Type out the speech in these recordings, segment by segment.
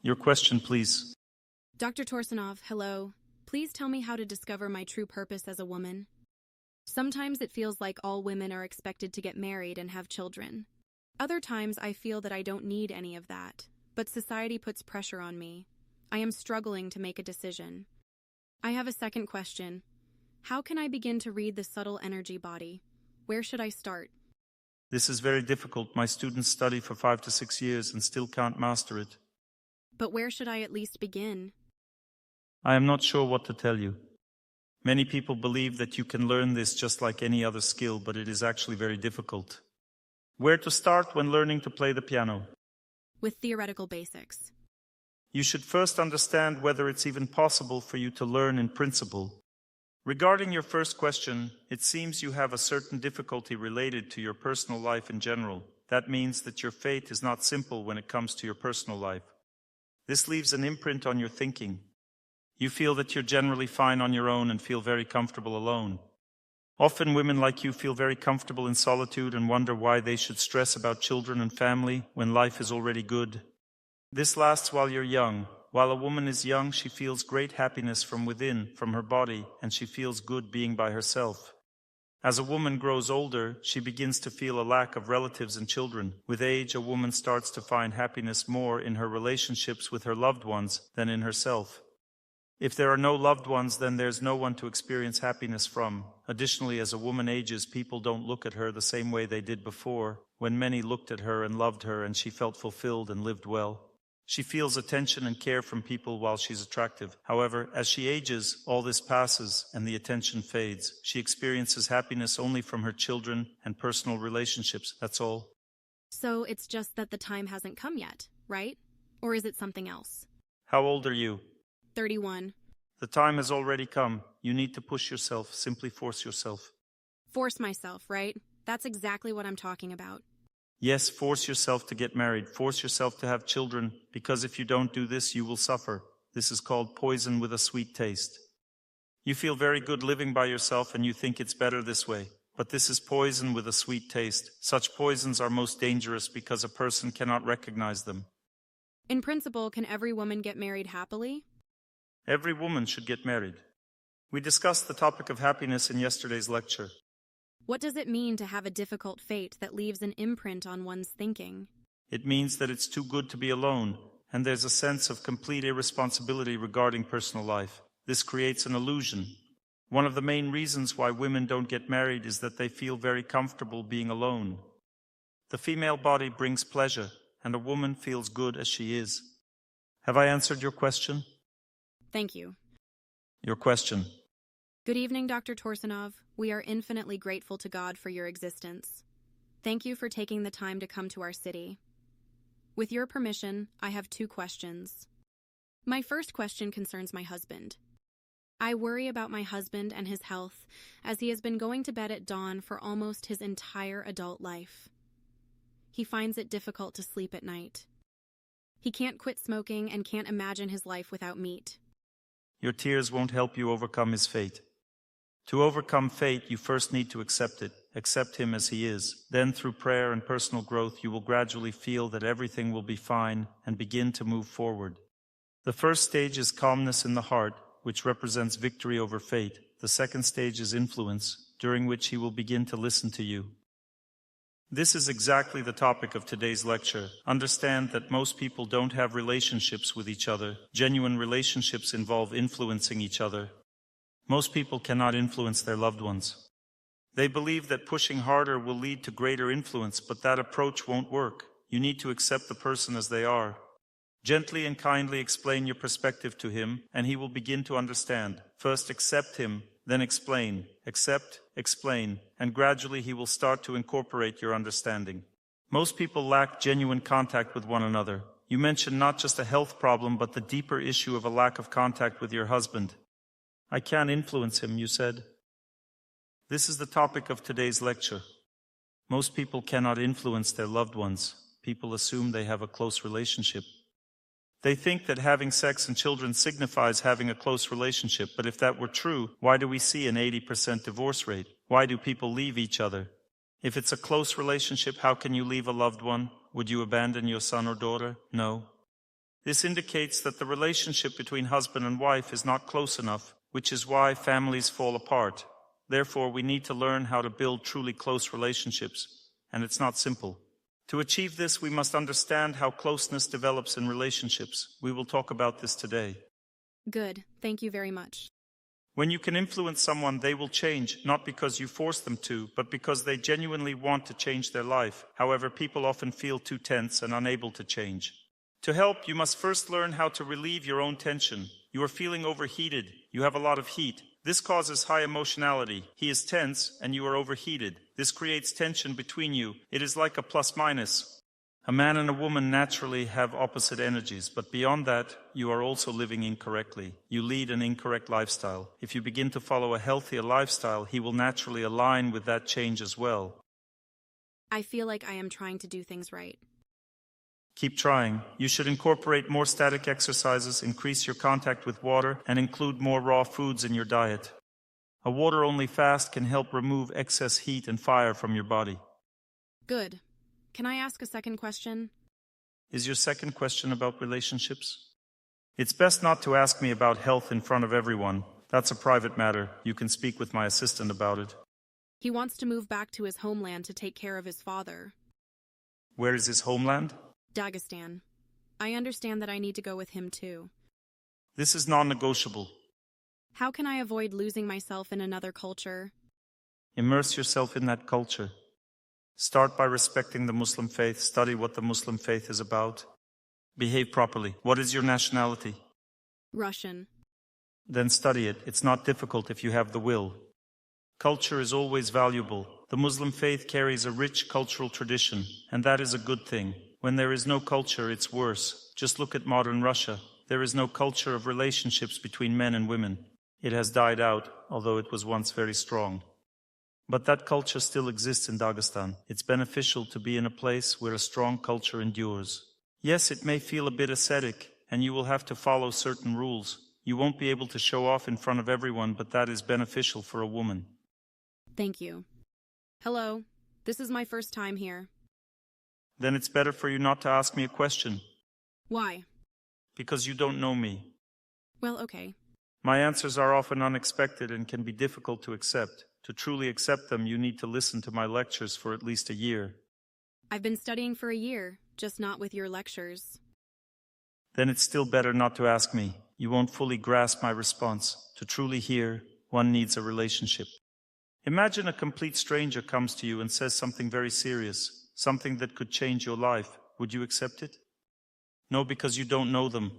Your question, please. Dr. Torsunov, hello. Please tell me how to discover my true purpose as a woman. Sometimes it feels like all women are expected to get married and have children. Other times I feel that I don't need any of that, but society puts pressure on me. I am struggling to make a decision. I have a second question. How can I begin to read the subtle energy body? Where should I start? This is very difficult. My students study for 5 to 6 years and still can't master it. But where should I at least begin? I am not sure what to tell you. Many people believe that you can learn this just like any other skill, but it is actually very difficult. Where to start when learning to play the piano? With theoretical basics. You should first understand whether it's even possible for you to learn in principle. Regarding your first question, it seems you have a certain difficulty related to your personal life in general. That means that your fate is not simple when it comes to your personal life. This leaves an imprint on your thinking. You feel that you're generally fine on your own and feel very comfortable alone. Often women like you feel very comfortable in solitude and wonder why they should stress about children and family when life is already good. This lasts while you're young. While a woman is young, she feels great happiness from within, from her body, and she feels good being by herself. As a woman grows older, she begins to feel a lack of relatives and children. With age, a woman starts to find happiness more in her relationships with her loved ones than in herself. If there are no loved ones, then there's no one to experience happiness from. Additionally, as a woman ages, people don't look at her the same way they did before, when many looked at her and loved her and she felt fulfilled and lived well. She feels attention and care from people while she's attractive. However, as she ages, all this passes and the attention fades. She experiences happiness only from her children and personal relationships, that's all. So it's just that the time hasn't come yet, right? Or is it something else? How old are you? 31. The time has already come. You need to push yourself. Simply force yourself. Force myself, right? That's exactly what I'm talking about. Yes, force yourself to get married. Force yourself to have children, because if you don't do this, you will suffer. This is called poison with a sweet taste. You feel very good living by yourself and you think it's better this way. But this is poison with a sweet taste. Such poisons are most dangerous because a person cannot recognize them. In principle, can every woman get married happily? Every woman should get married. We discussed the topic of happiness in yesterday's lecture. What does it mean to have a difficult fate that leaves an imprint on one's thinking? It means that it's too good to be alone, and there's a sense of complete irresponsibility regarding personal life. This creates an illusion. One of the main reasons why women don't get married is that they feel very comfortable being alone. The female body brings pleasure, and a woman feels good as she is. Have I answered your question? Thank you. Your question. Good evening, Dr. Torsunov. We are infinitely grateful to God for your existence. Thank you for taking the time to come to our city. With your permission, I have 2 questions. My first question concerns my husband. I worry about my husband and his health, as he has been going to bed at dawn for almost his entire adult life. He finds it difficult to sleep at night. He can't quit smoking and can't imagine his life without meat. Your tears won't help you overcome his fate. To overcome fate, you first need to accept it. Accept him as he is. Then, through prayer and personal growth, you will gradually feel that everything will be fine and begin to move forward. The first stage is calmness in the heart, which represents victory over fate. The second stage is influence, during which he will begin to listen to you. This is exactly the topic of today's lecture. Understand that most people don't have relationships with each other. Genuine relationships involve influencing each other. Most people cannot influence their loved ones. They believe that pushing harder will lead to greater influence, but that approach won't work. You need to accept the person as they are. Gently and kindly explain your perspective to him, and he will begin to understand. First accept him, then explain. Accept, explain, and gradually he will start to incorporate your understanding. Most people lack genuine contact with one another. You mentioned not just a health problem, but the deeper issue of a lack of contact with your husband. I can't influence him, you said. This is the topic of today's lecture. Most people cannot influence their loved ones. People assume they have a close relationship. They think that having sex and children signifies having a close relationship, but if that were true, why do we see an 80% divorce rate? Why do people leave each other? If it's a close relationship, how can you leave a loved one? Would you abandon your son or daughter? No. This indicates that the relationship between husband and wife is not close enough, which is why families fall apart. Therefore, we need to learn how to build truly close relationships, and it's not simple. To achieve this, we must understand how closeness develops in relationships. We will talk about this today. Good. Thank you very much. When you can influence someone, they will change, not because you force them to, but because they genuinely want to change their life. However, people often feel too tense and unable to change. To help, you must first learn how to relieve your own tension. You are feeling overheated. You have a lot of heat. This causes high emotionality. He is tense, and you are overheated. This creates tension between you. It is like a plus-minus. A man and a woman naturally have opposite energies, but beyond that, you are also living incorrectly. You lead an incorrect lifestyle. If you begin to follow a healthier lifestyle, he will naturally align with that change as well. I feel like I am trying to do things right. Keep trying. You should incorporate more static exercises, increase your contact with water, and include more raw foods in your diet. A water-only fast can help remove excess heat and fire from your body. Good. Can I ask a second question? Is your second question about relationships? It's best not to ask me about health in front of everyone. That's a private matter. You can speak with my assistant about it. He wants to move back to his homeland to take care of his father. Where is his homeland? Dagestan. I understand that I need to go with him too. This is non-negotiable. How can I avoid losing myself in another culture? Immerse yourself in that culture. Start by respecting the Muslim faith. Study what the Muslim faith is about. Behave properly. What is your nationality? Russian. Then study it. It's not difficult if you have the will. Culture is always valuable. The Muslim faith carries a rich cultural tradition, and that is a good thing. When there is no culture, it's worse. Just look at modern Russia. There is no culture of relationships between men and women. It has died out, although it was once very strong. But that culture still exists in Dagestan. It's beneficial to be in a place where a strong culture endures. Yes, it may feel a bit ascetic, and you will have to follow certain rules. You won't be able to show off in front of everyone, but that is beneficial for a woman. Thank you. Hello. This is my first time here. Then it's better for you not to ask me a question. Why? Because you don't know me. Well, okay. My answers are often unexpected and can be difficult to accept. To truly accept them, you need to listen to my lectures for at least a year. I've been studying for a year, just not with your lectures. Then it's still better not to ask me. You won't fully grasp my response. To truly hear, one needs a relationship. Imagine a complete stranger comes to you and says something very serious, something that could change your life. Would you accept it? No, because you don't know them.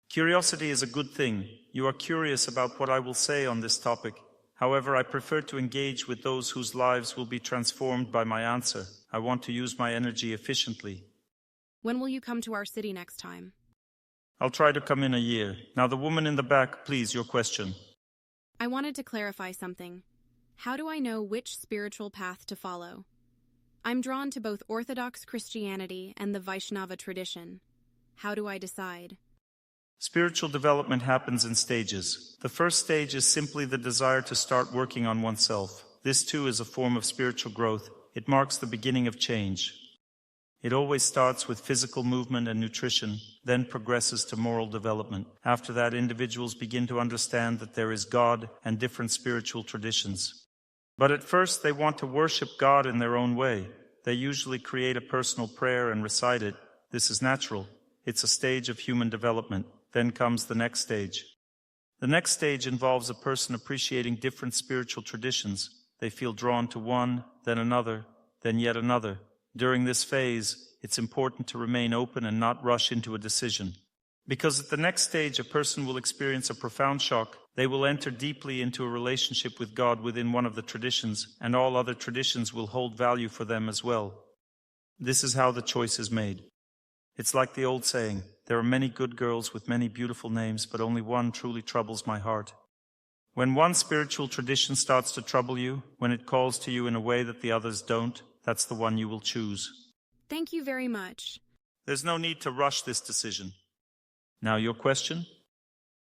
Curiosity is a good thing. You are curious about what I will say on this topic. However, I prefer to engage with those whose lives will be transformed by my answer. I want to use my energy efficiently. When will you come to our city next time? I'll try to come in a year. Now the woman in the back, please, your question. I wanted to clarify something. How do I know which spiritual path to follow? I'm drawn to both Orthodox Christianity and the Vaishnava tradition. How do I decide? Spiritual development happens in stages. The first stage is simply the desire to start working on oneself. This too is a form of spiritual growth. It marks the beginning of change. It always starts with physical movement and nutrition, then progresses to moral development. After that, individuals begin to understand that there is God and different spiritual traditions. But at first, they want to worship God in their own way. They usually create a personal prayer and recite it. This is natural. It's a stage of human development. Then comes the next stage. The next stage involves a person appreciating different spiritual traditions. They feel drawn to one, then another, then yet another. During this phase, it's important to remain open and not rush into a decision. Because at the next stage, a person will experience a profound shock. They will enter deeply into a relationship with God within one of the traditions, and all other traditions will hold value for them as well. This is how the choice is made. It's like the old saying, there are many good girls with many beautiful names, but only one truly troubles my heart. When one spiritual tradition starts to trouble you, when it calls to you in a way that the others don't, that's the one you will choose. Thank you very much. There's no need to rush this decision. Now your question?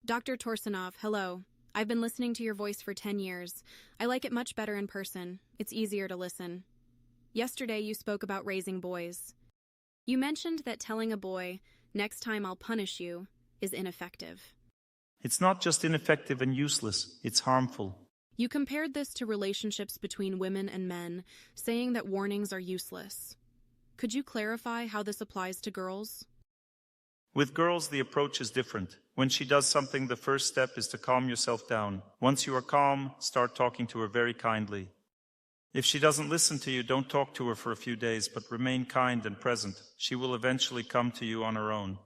Dr. Torsunov, hello. I've been listening to your voice for 10 years. I like it much better in person. It's easier to listen. Yesterday you spoke about raising boys. You mentioned that telling a boy, "Next time I'll punish you" is ineffective. It's not just ineffective and useless, it's harmful. You compared this to relationships between women and men, saying that warnings are useless. Could you clarify how this applies to girls? With girls, the approach is different. When she does something, the first step is to calm yourself down. Once you are calm, start talking to her very kindly. If she doesn't listen to you, don't talk to her for a few days, but remain kind and present. She will eventually come to you on her own.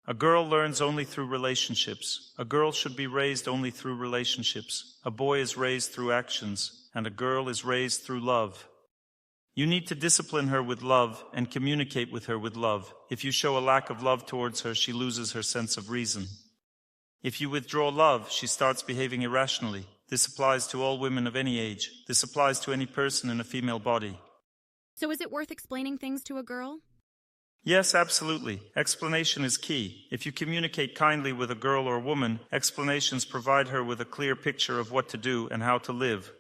A girl learns only through relationships. A girl should be raised only through relationships. A boy is raised through actions, and a girl is raised through love. You need to discipline her with love and communicate with her with love. If you show a lack of love towards her, she loses her sense of reason. If you withdraw love, she starts behaving irrationally. This applies to all women of any age. This applies to any person in a female body. So is it worth explaining things to a girl? Yes, absolutely. Explanation is key. If you communicate kindly with a girl or woman, explanations provide her with a clear picture of what to do and how to live.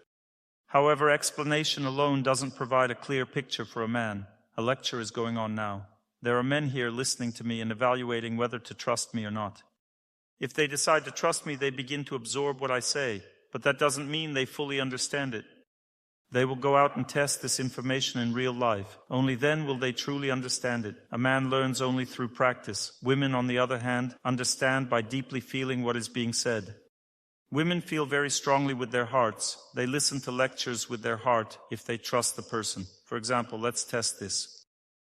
However, explanation alone doesn't provide a clear picture for a man. A lecture is going on now. There are men here listening to me and evaluating whether to trust me or not. If they decide to trust me, they begin to absorb what I say, but that doesn't mean they fully understand it. They will go out and test this information in real life. Only then will they truly understand it. A man learns only through practice. Women, on the other hand, understand by deeply feeling what is being said. Women feel very strongly with their hearts. They listen to lectures with their heart if they trust the person. For example, let's test this.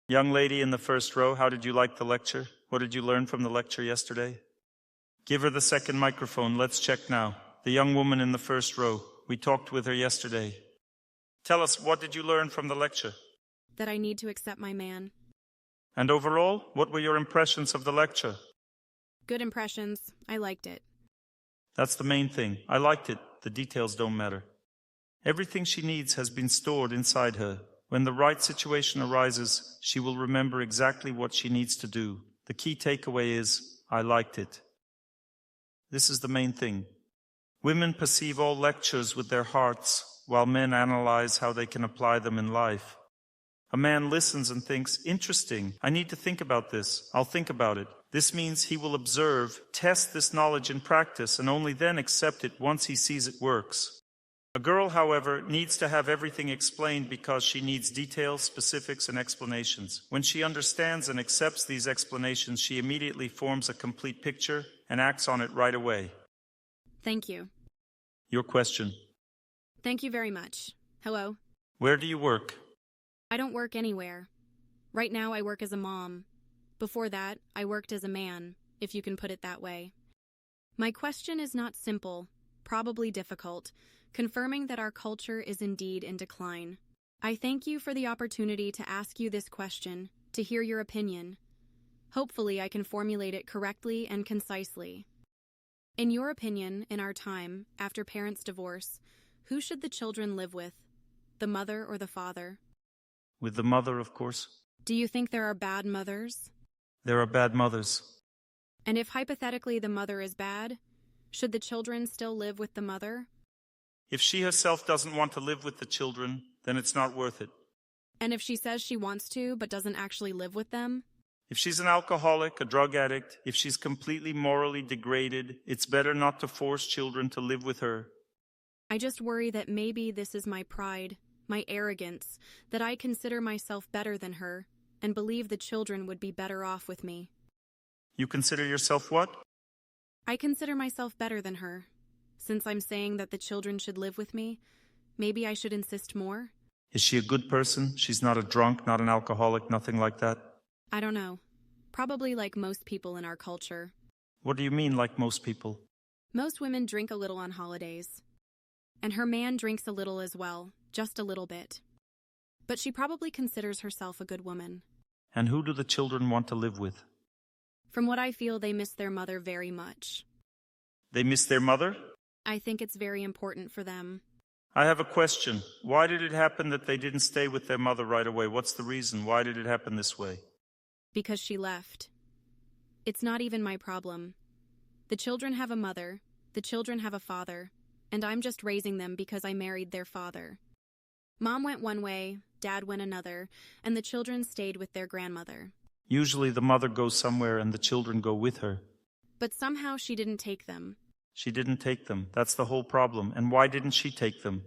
Young lady in the first row, how did you like the lecture? What did you learn from the lecture yesterday? Give her the second microphone. Let's check now. The young woman in the first row. We talked with her yesterday. Tell us, what did you learn from the lecture? That I need to accept my man. And overall, what were your impressions of the lecture? Good impressions. I liked it. That's the main thing. I liked it. The details don't matter. Everything she needs has been stored inside her. When the right situation arises, she will remember exactly what she needs to do. The key takeaway is, I liked it. This is the main thing. Women perceive all lectures with their hearts, while men analyze how they can apply them in life. A man listens and thinks, interesting, I need to think about this. I'll think about it. This means he will observe, test this knowledge in practice, and only then accept it once he sees it works. A girl, however, needs to have everything explained because she needs details, specifics, and explanations. When she understands and accepts these explanations, she immediately forms a complete picture and acts on it right away. Thank you. Your question. Thank you very much. Hello? Where do you work? I don't work anywhere. Right now I work as a mom. Before that, I worked as a man, if you can put it that way. My question is not simple, probably difficult, confirming that our culture is indeed in decline. I thank you for the opportunity to ask you this question, to hear your opinion. Hopefully I can formulate it correctly and concisely. In your opinion, in our time, after parents' divorce, who should the children live with? The mother or the father? With the mother, of course. Do you think there are bad mothers? There are bad mothers. And if hypothetically the mother is bad, should the children still live with the mother? If she herself doesn't want to live with the children, then it's not worth it. And if she says she wants to but doesn't actually live with them? If she's an alcoholic, a drug addict, if she's completely morally degraded, it's better not to force children to live with her. I just worry that maybe this is my pride, my arrogance, that I consider myself better than her, and believe the children would be better off with me. You consider yourself what? I consider myself better than her. Since I'm saying that the children should live with me, maybe I should insist more? Is she a good person? She's not a drunk, not an alcoholic, nothing like that? I don't know. Probably like most people in our culture. What do you mean, like most people? Most women drink a little on holidays. And her man drinks a little as well, just a little bit. But she probably considers herself a good woman. And who do the children want to live with? From what I feel, they miss their mother very much. They miss their mother? I think it's very important for them. I have a question. Why did it happen that they didn't stay with their mother right away? What's the reason? Why did it happen this way? Because she left. It's not even my problem. The children have a mother, the children have a father, and I'm just raising them because I married their father. Mom went one way, Dad went another, and the children stayed with their grandmother. Usually the mother goes somewhere and the children go with her. But somehow she didn't take them. She didn't take them. That's the whole problem. And why didn't she take them?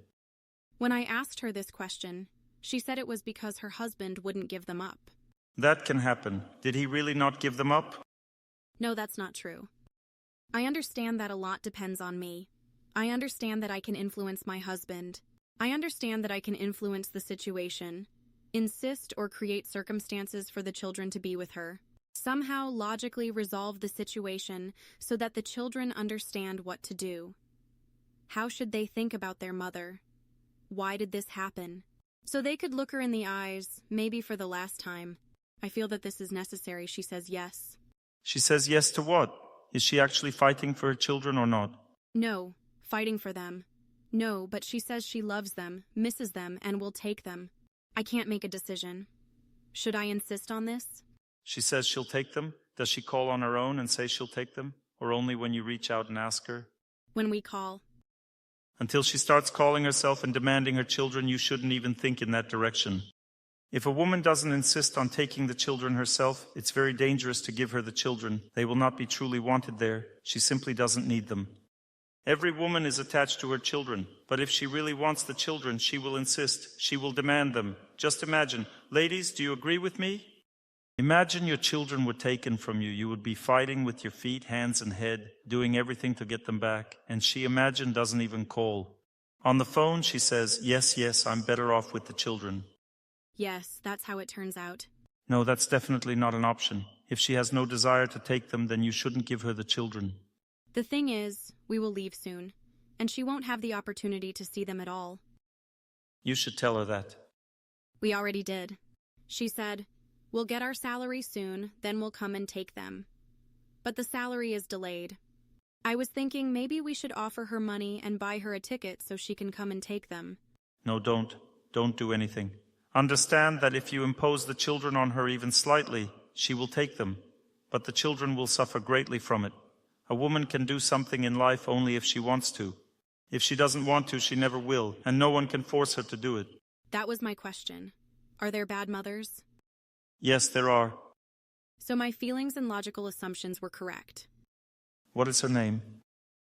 When I asked her this question, she said it was because her husband wouldn't give them up. That can happen. Did he really not give them up? No, that's not true. I understand that a lot depends on me. I understand that I can influence my husband. I understand that I can influence the situation, insist or create circumstances for the children to be with her. Somehow logically resolve the situation so that the children understand what to do. How should they think about their mother? Why did this happen? So they could look her in the eyes, maybe for the last time. I feel that this is necessary. She says yes. She says yes to what? Is she actually fighting for her children or not? No, fighting for them. No, but she says she loves them, misses them, and will take them. I can't make a decision. Should I insist on this? She says she'll take them. Does she call on her own and say she'll take them? Or only when you reach out and ask her? When we call. Until she starts calling herself and demanding her children, you shouldn't even think in that direction. If a woman doesn't insist on taking the children herself, it's very dangerous to give her the children. They will not be truly wanted there. She simply doesn't need them. Every woman is attached to her children, but if she really wants the children, she will insist. She will demand them. Just imagine. Ladies, do you agree with me? Imagine your children were taken from you. You would be fighting with your feet, hands, and head, doing everything to get them back. And she, imagine, doesn't even call. On the phone, she says, yes, I'm better off with the children. Yes, that's how it turns out. No, that's definitely not an option. If she has no desire to take them, then you shouldn't give her the children. The thing is, we will leave soon, and she won't have the opportunity to see them at all. You should tell her that. We already did. She said, "We'll get our salary soon, then we'll come and take them." But the salary is delayed. I was thinking maybe we should offer her money and buy her a ticket so she can come and take them. No, don't. Don't do anything. Understand that if you impose the children on her even slightly, she will take them. But the children will suffer greatly from it. A woman can do something in life only if she wants to. If she doesn't want to, she never will, and no one can force her to do it. That was my question. Are there bad mothers? Yes, there are. So my feelings and logical assumptions were correct. What is her name?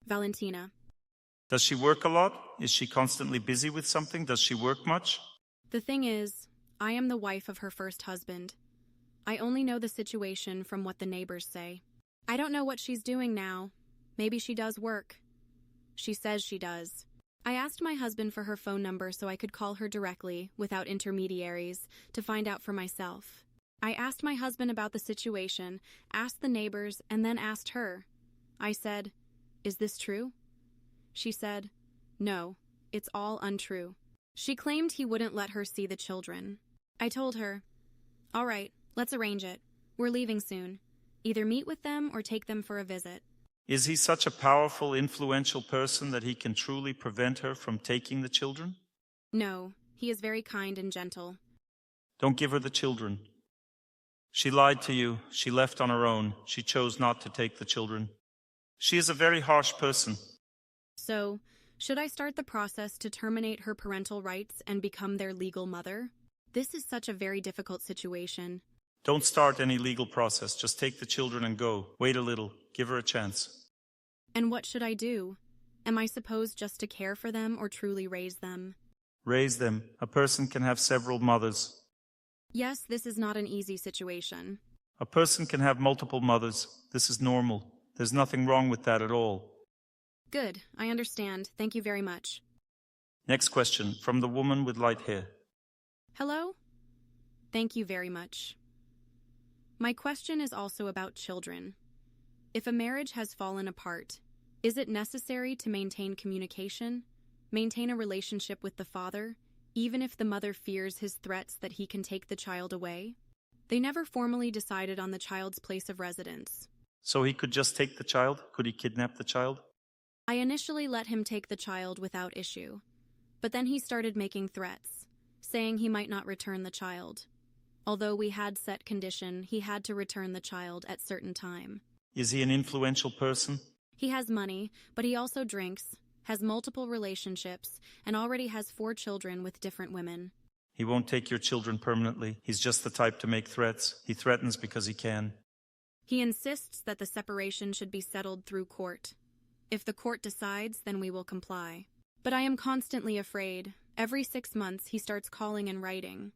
Valentina. Does she work a lot? Is she constantly busy with something? Does she work much? The thing is, I am the wife of her first husband. I only know the situation from what the neighbors say. I don't know what she's doing now. Maybe she does work. She says she does. I asked my husband for her phone number so I could call her directly, without intermediaries, to find out for myself. I asked my husband about the situation, asked the neighbors, and then asked her. I said, "Is this true?" She said, "No, it's all untrue." She claimed he wouldn't let her see the children. I told her, "All right, let's arrange it. We're leaving soon. Either meet with them or take them for a visit." Is he such a powerful, influential person that he can truly prevent her from taking the children? No, he is very kind and gentle. Don't give her the children. She lied to you. She left on her own. She chose not to take the children. She is a very harsh person. So, should I start the process to terminate her parental rights and become their legal mother? This is such a very difficult situation. Don't start any legal process. Just take the children and go. Wait a little. Give her a chance. And what should I do? Am I supposed just to care for them or truly raise them? Raise them. A person can have several mothers. Yes, this is not an easy situation. A person can have multiple mothers. This is normal. There's nothing wrong with that at all. Good, I understand. Thank you very much. Next question, from the woman with light hair. Hello? Thank you very much. My question is also about children. If a marriage has fallen apart, is it necessary to maintain communication, maintain a relationship with the father, even if the mother fears his threats that he can take the child away? They never formally decided on the child's place of residence. So he could just take the child? Could he kidnap the child? I initially let him take the child without issue, but then he started making threats, saying he might not return the child. Although we had set condition, he had to return the child at certain time. Is he an influential person? He has money, but he also drinks, has multiple relationships, and already has 4 children with different women. He won't take your children permanently. He's just the type to make threats. He threatens because he can. He insists that the separation should be settled through court. If the court decides, then we will comply. But I am constantly afraid. Every 6 months, he starts calling and writing.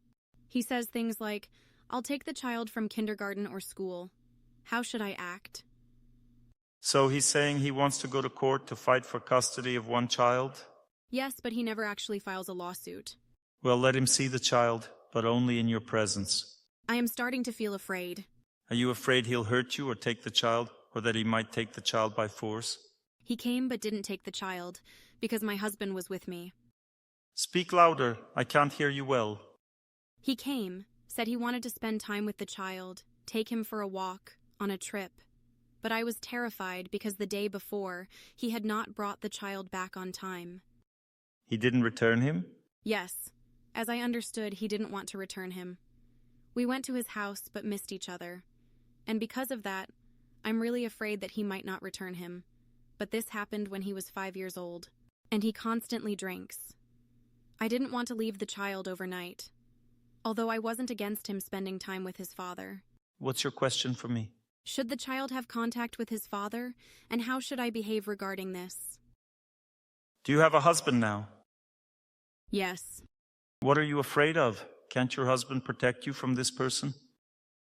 He says things like, "I'll take the child from kindergarten or school. How should I act?" So he's saying he wants to go to court to fight for custody of one child? Yes, but he never actually files a lawsuit. Well, let him see the child, but only in your presence. I am starting to feel afraid. Are you afraid he'll hurt you or take the child, or that he might take the child by force? He came but didn't take the child, because my husband was with me. Speak louder. I can't hear you well. He came, said he wanted to spend time with the child, take him for a walk, on a trip. But I was terrified because the day before, he had not brought the child back on time. He didn't return him? Yes. As I understood, he didn't want to return him. We went to his house but missed each other. And because of that, I'm really afraid that he might not return him. But this happened when he was 5 years old, and he constantly drinks. I didn't want to leave the child overnight, although I wasn't against him spending time with his father. What's your question for me? Should the child have contact with his father, and how should I behave regarding this? Do you have a husband now? Yes. What are you afraid of? Can't your husband protect you from this person?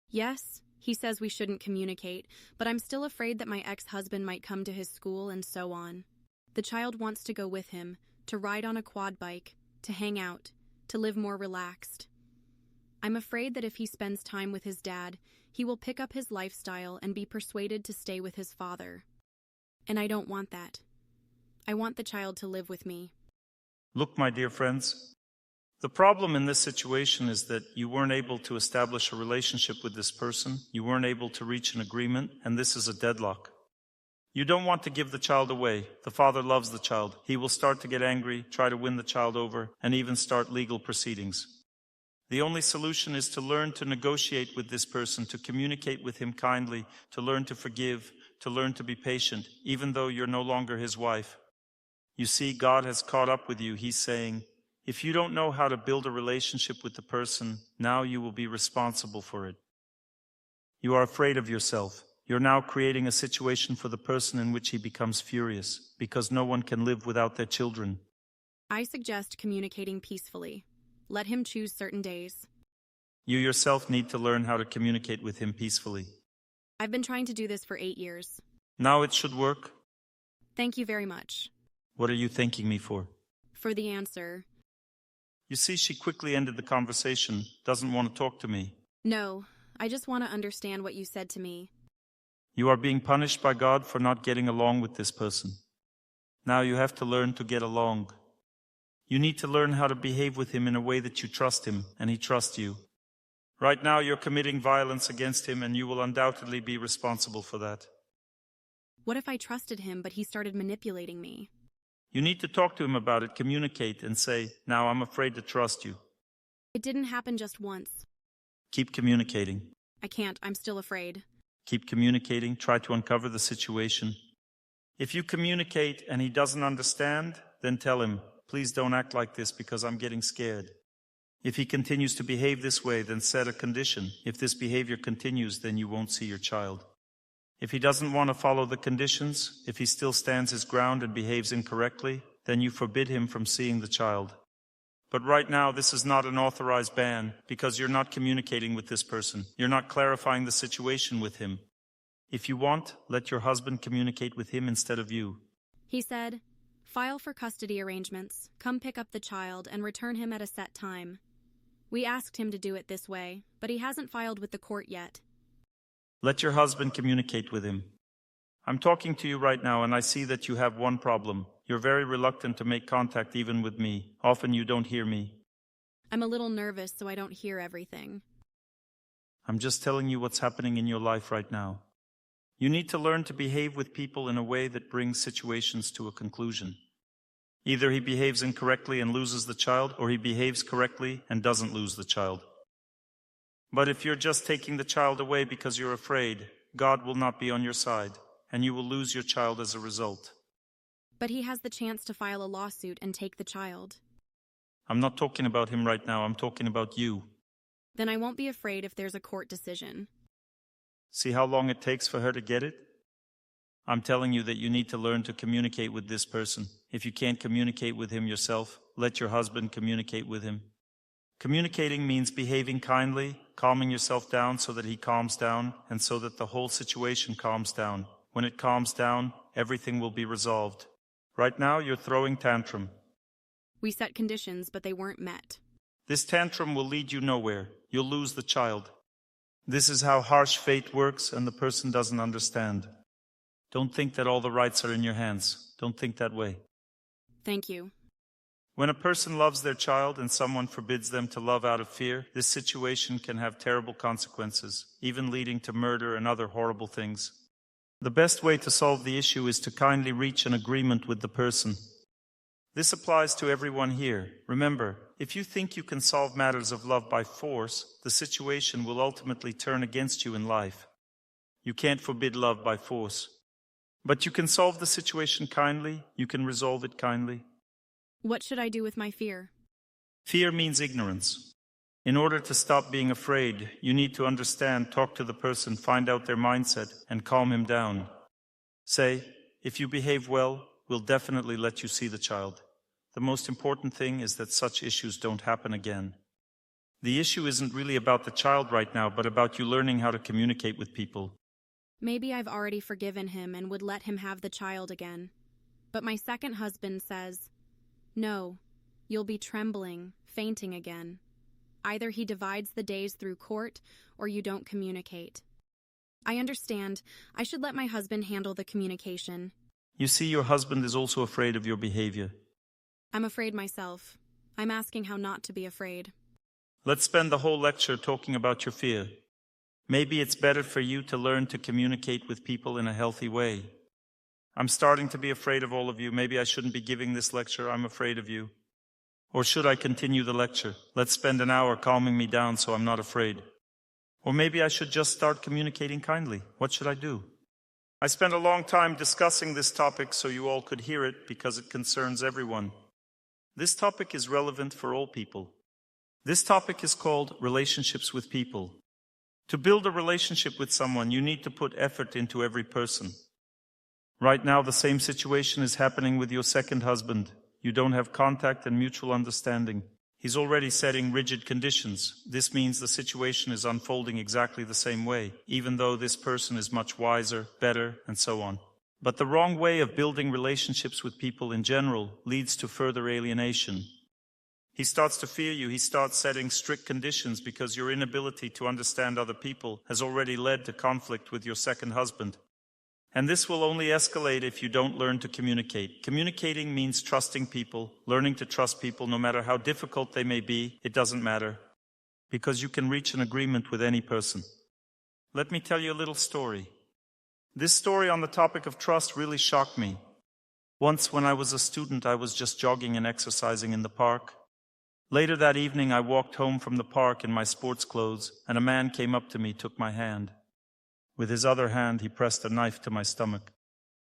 Yes, he says we shouldn't communicate, but I'm still afraid that my ex-husband might come to his school and so on. The child wants to go with him, to ride on a quad bike, to hang out, to live more relaxed. I'm afraid that if he spends time with his dad, he will pick up his lifestyle and be persuaded to stay with his father. And I don't want that. I want the child to live with me. Look, my dear friends, the problem in this situation is that you weren't able to establish a relationship with this person, you weren't able to reach an agreement, and this is a deadlock. You don't want to give the child away. The father loves the child. He will start to get angry, try to win the child over, and even start legal proceedings. The only solution is to learn to negotiate with this person, to communicate with him kindly, to learn to forgive, to learn to be patient, even though you're no longer his wife. You see, God has caught up with you. He's saying, if you don't know how to build a relationship with the person, now you will be responsible for it. You are afraid of yourself. You're now creating a situation for the person in which he becomes furious, because no one can live without their children. I suggest communicating peacefully. Let him choose certain days. You yourself need to learn how to communicate with him peacefully. I've been trying to do this for 8 years. Now it should work. Thank you very much. What are you thanking me for? For the answer. You see, she quickly ended the conversation, doesn't want to talk to me. No, I just want to understand what you said to me. You are being punished by God for not getting along with this person. Now you have to learn to get along. You need to learn how to behave with him in a way that you trust him, and he trusts you. Right now you're committing violence against him, and you will undoubtedly be responsible for that. What if I trusted him, but he started manipulating me? You need to talk to him about it, communicate, and say, now I'm afraid to trust you. It didn't happen just once. Keep communicating. I can't. I'm still afraid. Keep communicating. Try to uncover the situation. If you communicate and he doesn't understand, then tell him, please don't act like this because I'm getting scared. If he continues to behave this way, then set a condition. If this behavior continues, then you won't see your child. If he doesn't want to follow the conditions, if he still stands his ground and behaves incorrectly, then you forbid him from seeing the child. But right now, this is not an authorized ban because you're not communicating with this person. You're not clarifying the situation with him. If you want, let your husband communicate with him instead of you. He said, file for custody arrangements, come pick up the child, and return him at a set time. We asked him to do it this way, but he hasn't filed with the court yet. Let your husband communicate with him. I'm talking to you right now, and I see that you have one problem. You're very reluctant to make contact even with me. Often you don't hear me. I'm a little nervous, so I don't hear everything. I'm just telling you what's happening in your life right now. You need to learn to behave with people in a way that brings situations to a conclusion. Either he behaves incorrectly and loses the child, or he behaves correctly and doesn't lose the child. But if you're just taking the child away because you're afraid, God will not be on your side, and you will lose your child as a result. But he has the chance to file a lawsuit and take the child. I'm not talking about him right now, I'm talking about you. Then I won't be afraid if there's a court decision. See how long it takes for her to get it? I'm telling you that you need to learn to communicate with this person. If you can't communicate with him yourself, let your husband communicate with him. Communicating means behaving kindly, calming yourself down so that he calms down, and so that the whole situation calms down. When it calms down, everything will be resolved. Right now, you're throwing tantrum. We set conditions, but they weren't met. This tantrum will lead you nowhere. You'll lose the child. This is how harsh fate works, and the person doesn't understand. Don't think that all the rights are in your hands. Don't think that way. Thank you. When a person loves their child and someone forbids them to love out of fear, this situation can have terrible consequences, even leading to murder and other horrible things. The best way to solve the issue is to kindly reach an agreement with the person. This applies to everyone here. Remember, if you think you can solve matters of love by force, the situation will ultimately turn against you in life. You can't forbid love by force. But you can solve the situation kindly, you can resolve it kindly. What should I do with my fear? Fear means ignorance. In order to stop being afraid, you need to understand, talk to the person, find out their mindset, and calm him down. Say, if you behave well, we'll definitely let you see the child. The most important thing is that such issues don't happen again. The issue isn't really about the child right now, but about you learning how to communicate with people. Maybe I've already forgiven him and would let him have the child again. But my second husband says, no, you'll be trembling, fainting again. Either he divides the days through court, or you don't communicate. I understand. I should let my husband handle the communication. You see, your husband is also afraid of your behavior. I'm afraid myself. I'm asking how not to be afraid. Let's spend the whole lecture talking about your fear. Maybe it's better for you to learn to communicate with people in a healthy way. I'm starting to be afraid of all of you. Maybe I shouldn't be giving this lecture. I'm afraid of you. Or should I continue the lecture? Let's spend an hour calming me down so I'm not afraid. Or maybe I should just start communicating kindly. What should I do? I spent a long time discussing this topic so you all could hear it because it concerns everyone. This topic is relevant for all people. This topic is called relationships with people. To build a relationship with someone, you need to put effort into every person. Right now, the same situation is happening with your second husband. You don't have contact and mutual understanding. He's already setting rigid conditions. This means the situation is unfolding exactly the same way, even though this person is much wiser, better, and so on. But the wrong way of building relationships with people in general leads to further alienation. He starts to fear you. He starts setting strict conditions because your inability to understand other people has already led to conflict with your second husband. And this will only escalate if you don't learn to communicate. Communicating means trusting people, learning to trust people no matter how difficult they may be. It doesn't matter, because you can reach an agreement with any person. Let me tell you a little story. This story on the topic of trust really shocked me. Once when I was a student, I was just jogging and exercising in the park. Later that evening, I walked home from the park in my sports clothes, and a man came up to me, took my hand. With his other hand, he pressed a knife to my stomach.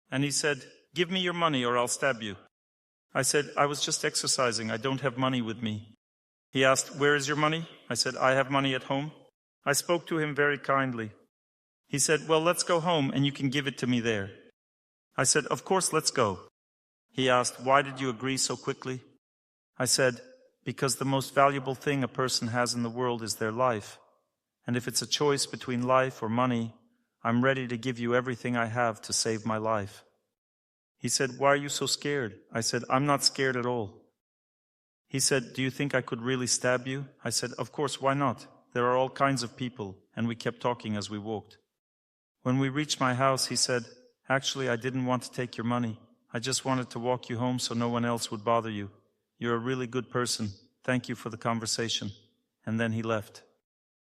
And he said, "Give me your money or I'll stab you." I said, "I was just exercising. I don't have money with me." He asked, "Where is your money?" I said, "I have money at home." I spoke to him very kindly. He said, "Well, let's go home and you can give it to me there." I said, "Of course, let's go." He asked, "Why did you agree so quickly?" I said, "Because the most valuable thing a person has in the world is their life. And if it's a choice between life or money, I'm ready to give you everything I have to save my life." He said, "Why are you so scared?" I said, "I'm not scared at all." He said, "Do you think I could really stab you?" I said, "Of course, why not? There are all kinds of people," and we kept talking as we walked. When we reached my house, he said, "Actually, I didn't want to take your money. I just wanted to walk you home so no one else would bother you. You're a really good person. Thank you for the conversation." And then he left.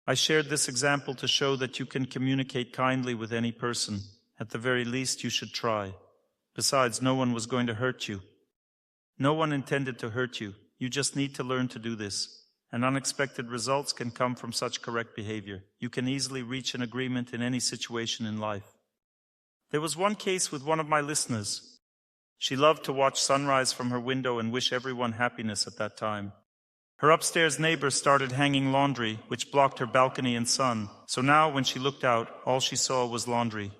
I shared this example to show that you can communicate kindly with any person. At the very least, you should try. Besides, no one was going to hurt you. No one intended to hurt you. You just need to learn to do this. And unexpected results can come from such correct behavior. You can easily reach an agreement in any situation in life. There was one case with one of my listeners. She loved to watch sunrise from her window and wish everyone happiness at that time. Her upstairs neighbor started hanging laundry, which blocked her balcony and sun, so now when she looked out, all she saw was laundry.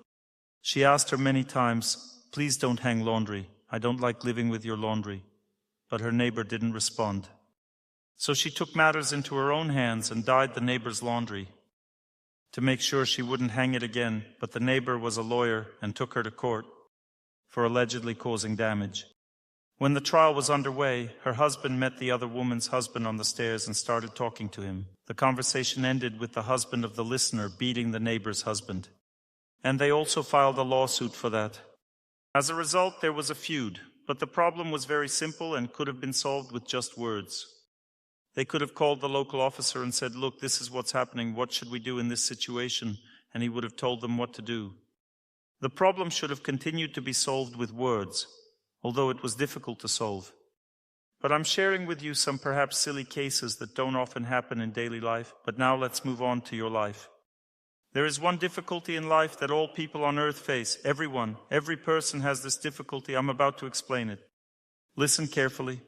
She asked her many times, "Please don't hang laundry. I don't like living with your laundry." But her neighbor didn't respond. So she took matters into her own hands and dyed the neighbor's laundry to make sure she wouldn't hang it again, but the neighbor was a lawyer and took her to court for allegedly causing damage. When the trial was underway, her husband met the other woman's husband on the stairs and started talking to him. The conversation ended with the husband of the listener beating the neighbor's husband. And they also filed a lawsuit for that. As a result, there was a feud, but the problem was very simple and could have been solved with just words. They could have called the local officer and said, "Look, this is what's happening. What should we do in this situation?" And he would have told them what to do. The problem should have continued to be solved with words, although it was difficult to solve. But I'm sharing with you some perhaps silly cases that don't often happen in daily life, but now let's move on to your life. There is one difficulty in life that all people on earth face. Everyone, every person has this difficulty. I'm about to explain it. Listen carefully.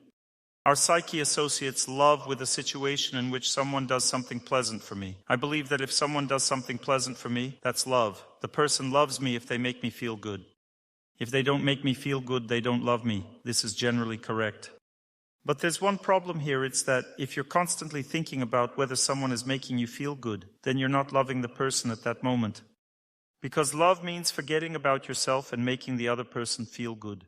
Our psyche associates love with a situation in which someone does something pleasant for me. I believe that if someone does something pleasant for me, that's love. The person loves me if they make me feel good. If they don't make me feel good, they don't love me. This is generally correct. But there's one problem here. It's that if you're constantly thinking about whether someone is making you feel good, then you're not loving the person at that moment. Because love means forgetting about yourself and making the other person feel good.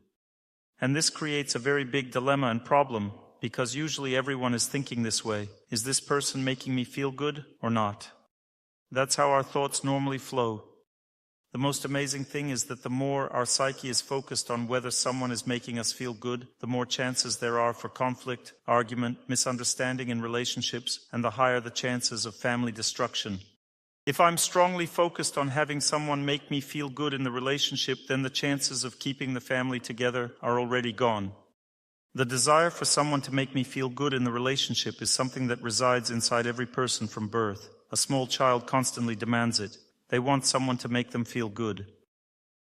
And this creates a very big dilemma and problem, because usually everyone is thinking this way. Is this person making me feel good or not? That's how our thoughts normally flow. The most amazing thing is that the more our psyche is focused on whether someone is making us feel good, the more chances there are for conflict, argument, misunderstanding in relationships, and the higher the chances of family destruction. If I'm strongly focused on having someone make me feel good in the relationship, then the chances of keeping the family together are already gone. The desire for someone to make me feel good in the relationship is something that resides inside every person from birth. A small child constantly demands it. They want someone to make them feel good.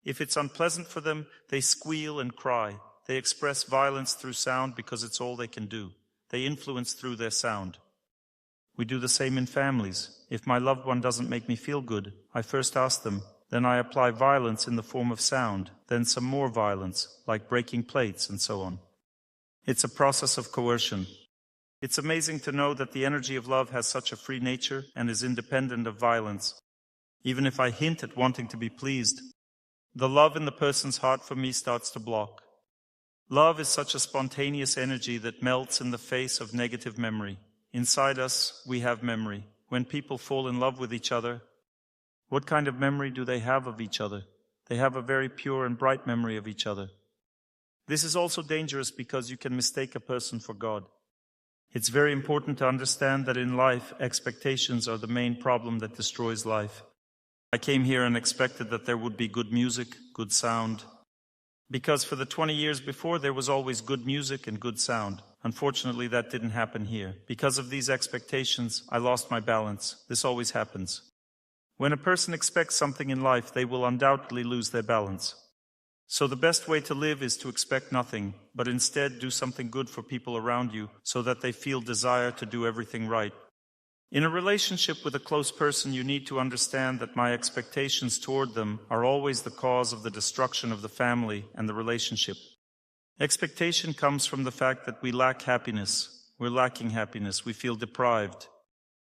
If it's unpleasant for them, they squeal and cry. They express violence through sound because it's all they can do. They influence through their sound. We do the same in families. If my loved one doesn't make me feel good, I first ask them. Then I apply violence in the form of sound. Then some more violence, like breaking plates and so on. It's a process of coercion. It's amazing to know that the energy of love has such a free nature and is independent of violence. Even if I hint at wanting to be pleased, the love in the person's heart for me starts to block. Love is such a spontaneous energy that melts in the face of negative memory. Inside us, we have memory. When people fall in love with each other, what kind of memory do they have of each other? They have a very pure and bright memory of each other. This is also dangerous because you can mistake a person for God. It's very important to understand that in life, expectations are the main problem that destroys life. I came here and expected that there would be good music, good sound. Because for the 20 years before, there was always good music and good sound. Unfortunately, that didn't happen here. Because of these expectations, I lost my balance. This always happens. When a person expects something in life, they will undoubtedly lose their balance. So the best way to live is to expect nothing, but instead do something good for people around you so that they feel desire to do everything right. In a relationship with a close person, you need to understand that my expectations toward them are always the cause of the destruction of the family and the relationship. Expectation comes from the fact that we lack happiness. We're lacking happiness. We feel deprived.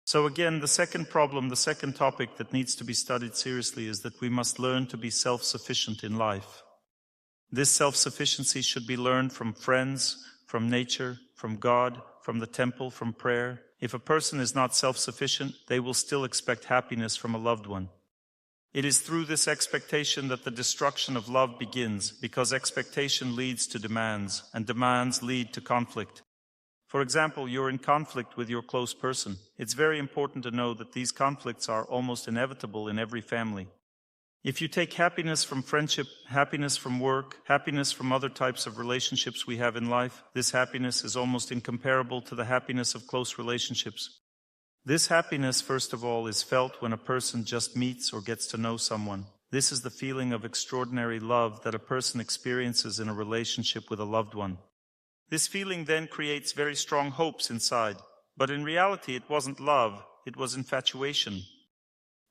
So again, the second problem, the second topic that needs to be studied seriously is that we must learn to be self-sufficient in life. This self-sufficiency should be learned from friends, from nature, from God, from the temple, from prayer. If a person is not self-sufficient, they will still expect happiness from a loved one. It is through this expectation that the destruction of love begins, because expectation leads to demands, and demands lead to conflict. For example, you're in conflict with your close person. It's very important to know that these conflicts are almost inevitable in every family. If you take happiness from friendship, happiness from work, happiness from other types of relationships we have in life, this happiness is almost incomparable to the happiness of close relationships. This happiness, first of all, is felt when a person just meets or gets to know someone. This is the feeling of extraordinary love that a person experiences in a relationship with a loved one. This feeling then creates very strong hopes inside, but in reality it wasn't love, it was infatuation.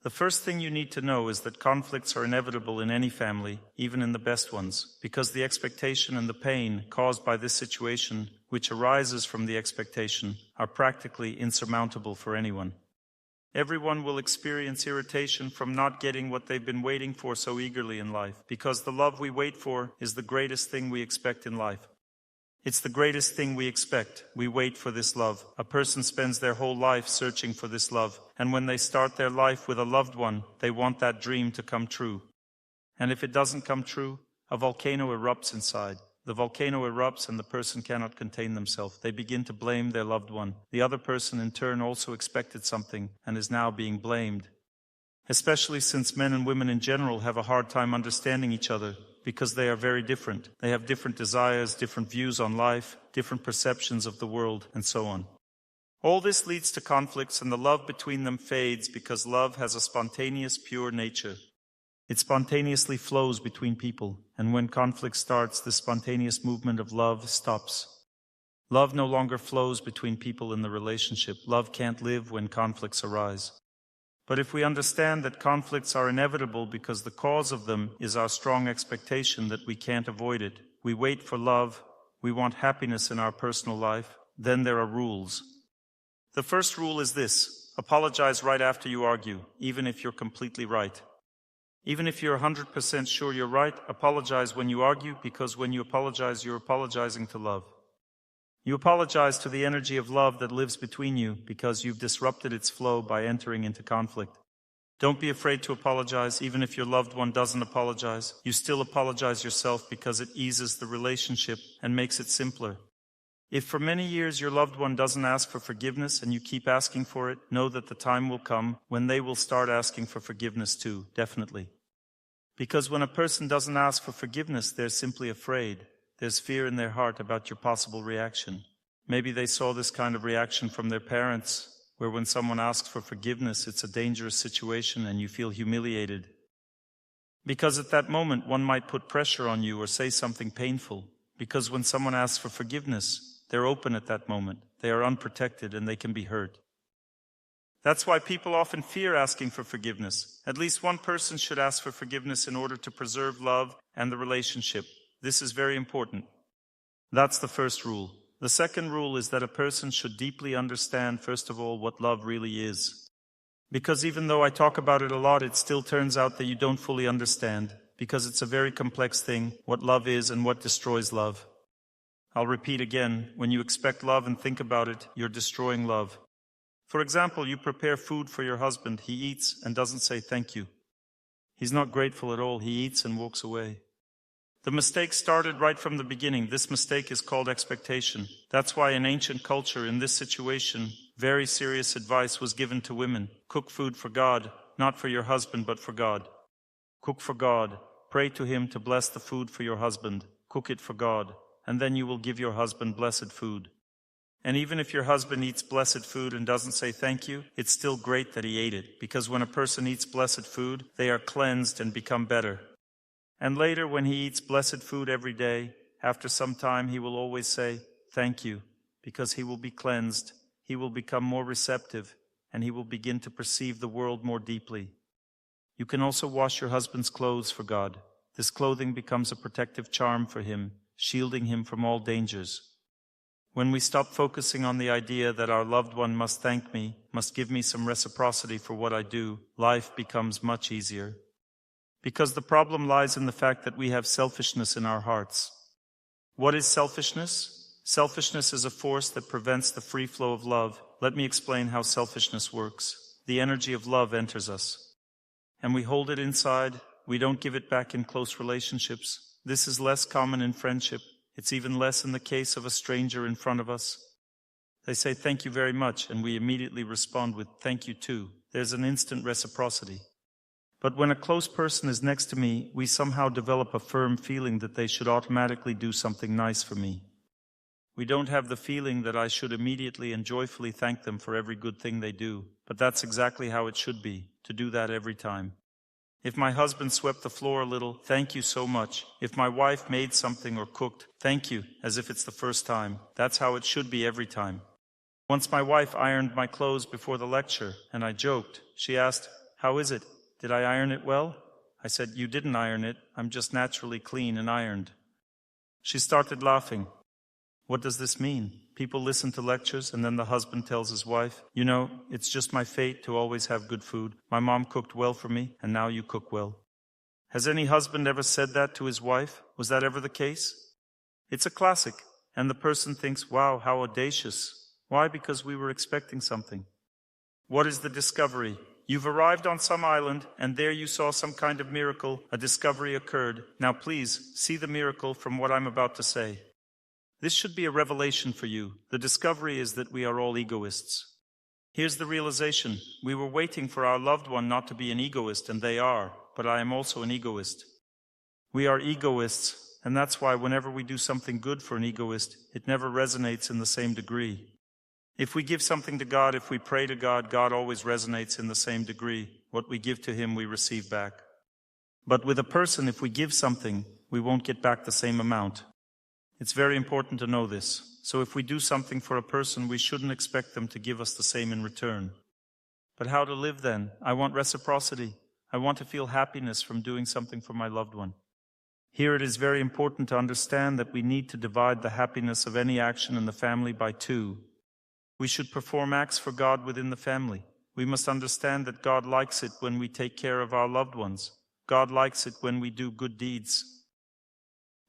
The first thing you need to know is that conflicts are inevitable in any family, even in the best ones, because the expectation and the pain caused by this situation, which arises from the expectation, are practically insurmountable for anyone. Everyone will experience irritation from not getting what they've been waiting for so eagerly in life, because the love we wait for is the greatest thing we expect in life. It's the greatest thing we expect. We wait for this love. A person spends their whole life searching for this love, and when they start their life with a loved one, they want that dream to come true. And if it doesn't come true, a volcano erupts inside. The volcano erupts and the person cannot contain themselves. They begin to blame their loved one. The other person in turn also expected something and is now being blamed. Especially since men and women in general have a hard time understanding each other, because they are very different. They have different desires, different views on life, different perceptions of the world, and so on. All this leads to conflicts, and the love between them fades because love has a spontaneous, pure nature. It spontaneously flows between people, and when conflict starts, the spontaneous movement of love stops. Love no longer flows between people in the relationship. Love can't live when conflicts arise. But if we understand that conflicts are inevitable because the cause of them is our strong expectation that we can't avoid it, we wait for love, we want happiness in our personal life, then there are rules. The first rule is this: apologize right after you argue, even if you're completely right. Even if you're 100% sure you're right, apologize when you argue, because when you apologize, you're apologizing to love. You apologize to the energy of love that lives between you because you've disrupted its flow by entering into conflict. Don't be afraid to apologize, even if your loved one doesn't apologize. You still apologize yourself because it eases the relationship and makes it simpler. If for many years your loved one doesn't ask for forgiveness and you keep asking for it, know that the time will come when they will start asking for forgiveness too, definitely. Because when a person doesn't ask for forgiveness, they're simply afraid. There's fear in their heart about your possible reaction. Maybe they saw this kind of reaction from their parents, where when someone asks for forgiveness, it's a dangerous situation and you feel humiliated. Because at that moment, one might put pressure on you or say something painful. Because when someone asks for forgiveness, they're open at that moment. They are unprotected and they can be hurt. That's why people often fear asking for forgiveness. At least one person should ask for forgiveness in order to preserve love and the relationship. This is very important. That's the first rule. The second rule is that a person should deeply understand, first of all, what love really is. Because even though I talk about it a lot, it still turns out that you don't fully understand, because it's a very complex thing, what love is and what destroys love. I'll repeat again, when you expect love and think about it, you're destroying love. For example, you prepare food for your husband, he eats and doesn't say thank you. He's not grateful at all, he eats and walks away. The mistake started right from the beginning. This mistake is called expectation. That's why in ancient culture, in this situation, very serious advice was given to women. Cook food for God, not for your husband, but for God. Cook for God. Pray to Him to bless the food for your husband. Cook it for God, and then you will give your husband blessed food. And even if your husband eats blessed food and doesn't say thank you, it's still great that he ate it, because when a person eats blessed food, they are cleansed and become better. And later, when he eats blessed food every day, after some time he will always say, thank you, because he will be cleansed, he will become more receptive, and he will begin to perceive the world more deeply. You can also wash your husband's clothes for God. This clothing becomes a protective charm for him, shielding him from all dangers. When we stop focusing on the idea that our loved one must thank me, must give me some reciprocity for what I do, life becomes much easier. Because the problem lies in the fact that we have selfishness in our hearts. What is selfishness? Selfishness is a force that prevents the free flow of love. Let me explain how selfishness works. The energy of love enters us, and we hold it inside. We don't give it back in close relationships. This is less common in friendship. It's even less in the case of a stranger in front of us. They say thank you very much, and we immediately respond with thank you too. There's an instant reciprocity. But when a close person is next to me, we somehow develop a firm feeling that they should automatically do something nice for me. We don't have the feeling that I should immediately and joyfully thank them for every good thing they do, but that's exactly how it should be, to do that every time. If my husband swept the floor a little, thank you so much. If my wife made something or cooked, thank you, as if it's the first time. That's how it should be every time. Once my wife ironed my clothes before the lecture, and I joked. She asked, "How is it? Did I iron it well?" I said, "You didn't iron it. I'm just naturally clean and ironed." She started laughing. What does this mean? People listen to lectures and then the husband tells his wife, "You know, it's just my fate to always have good food. My mom cooked well for me, and now you cook well." Has any husband ever said that to his wife? Was that ever the case? It's a classic, and the person thinks, "Wow, how audacious." Why? Because we were expecting something. What is the discovery? You've arrived on some island, and there you saw some kind of miracle. A discovery occurred. Now please, see the miracle from what I'm about to say. This should be a revelation for you. The discovery is that we are all egoists. Here's the realization. We were waiting for our loved one not to be an egoist, and they are, but I am also an egoist. We are egoists, and that's why whenever we do something good for an egoist, it never resonates in the same degree. If we give something to God, if we pray to God, God always resonates in the same degree. What we give to Him, we receive back. But with a person, if we give something, we won't get back the same amount. It's very important to know this. So if we do something for a person, we shouldn't expect them to give us the same in return. But how to live then? I want reciprocity. I want to feel happiness from doing something for my loved one. Here it is very important to understand that we need to divide the happiness of any action in the family by two. We should perform acts for God within the family. We must understand that God likes it when we take care of our loved ones. God likes it when we do good deeds.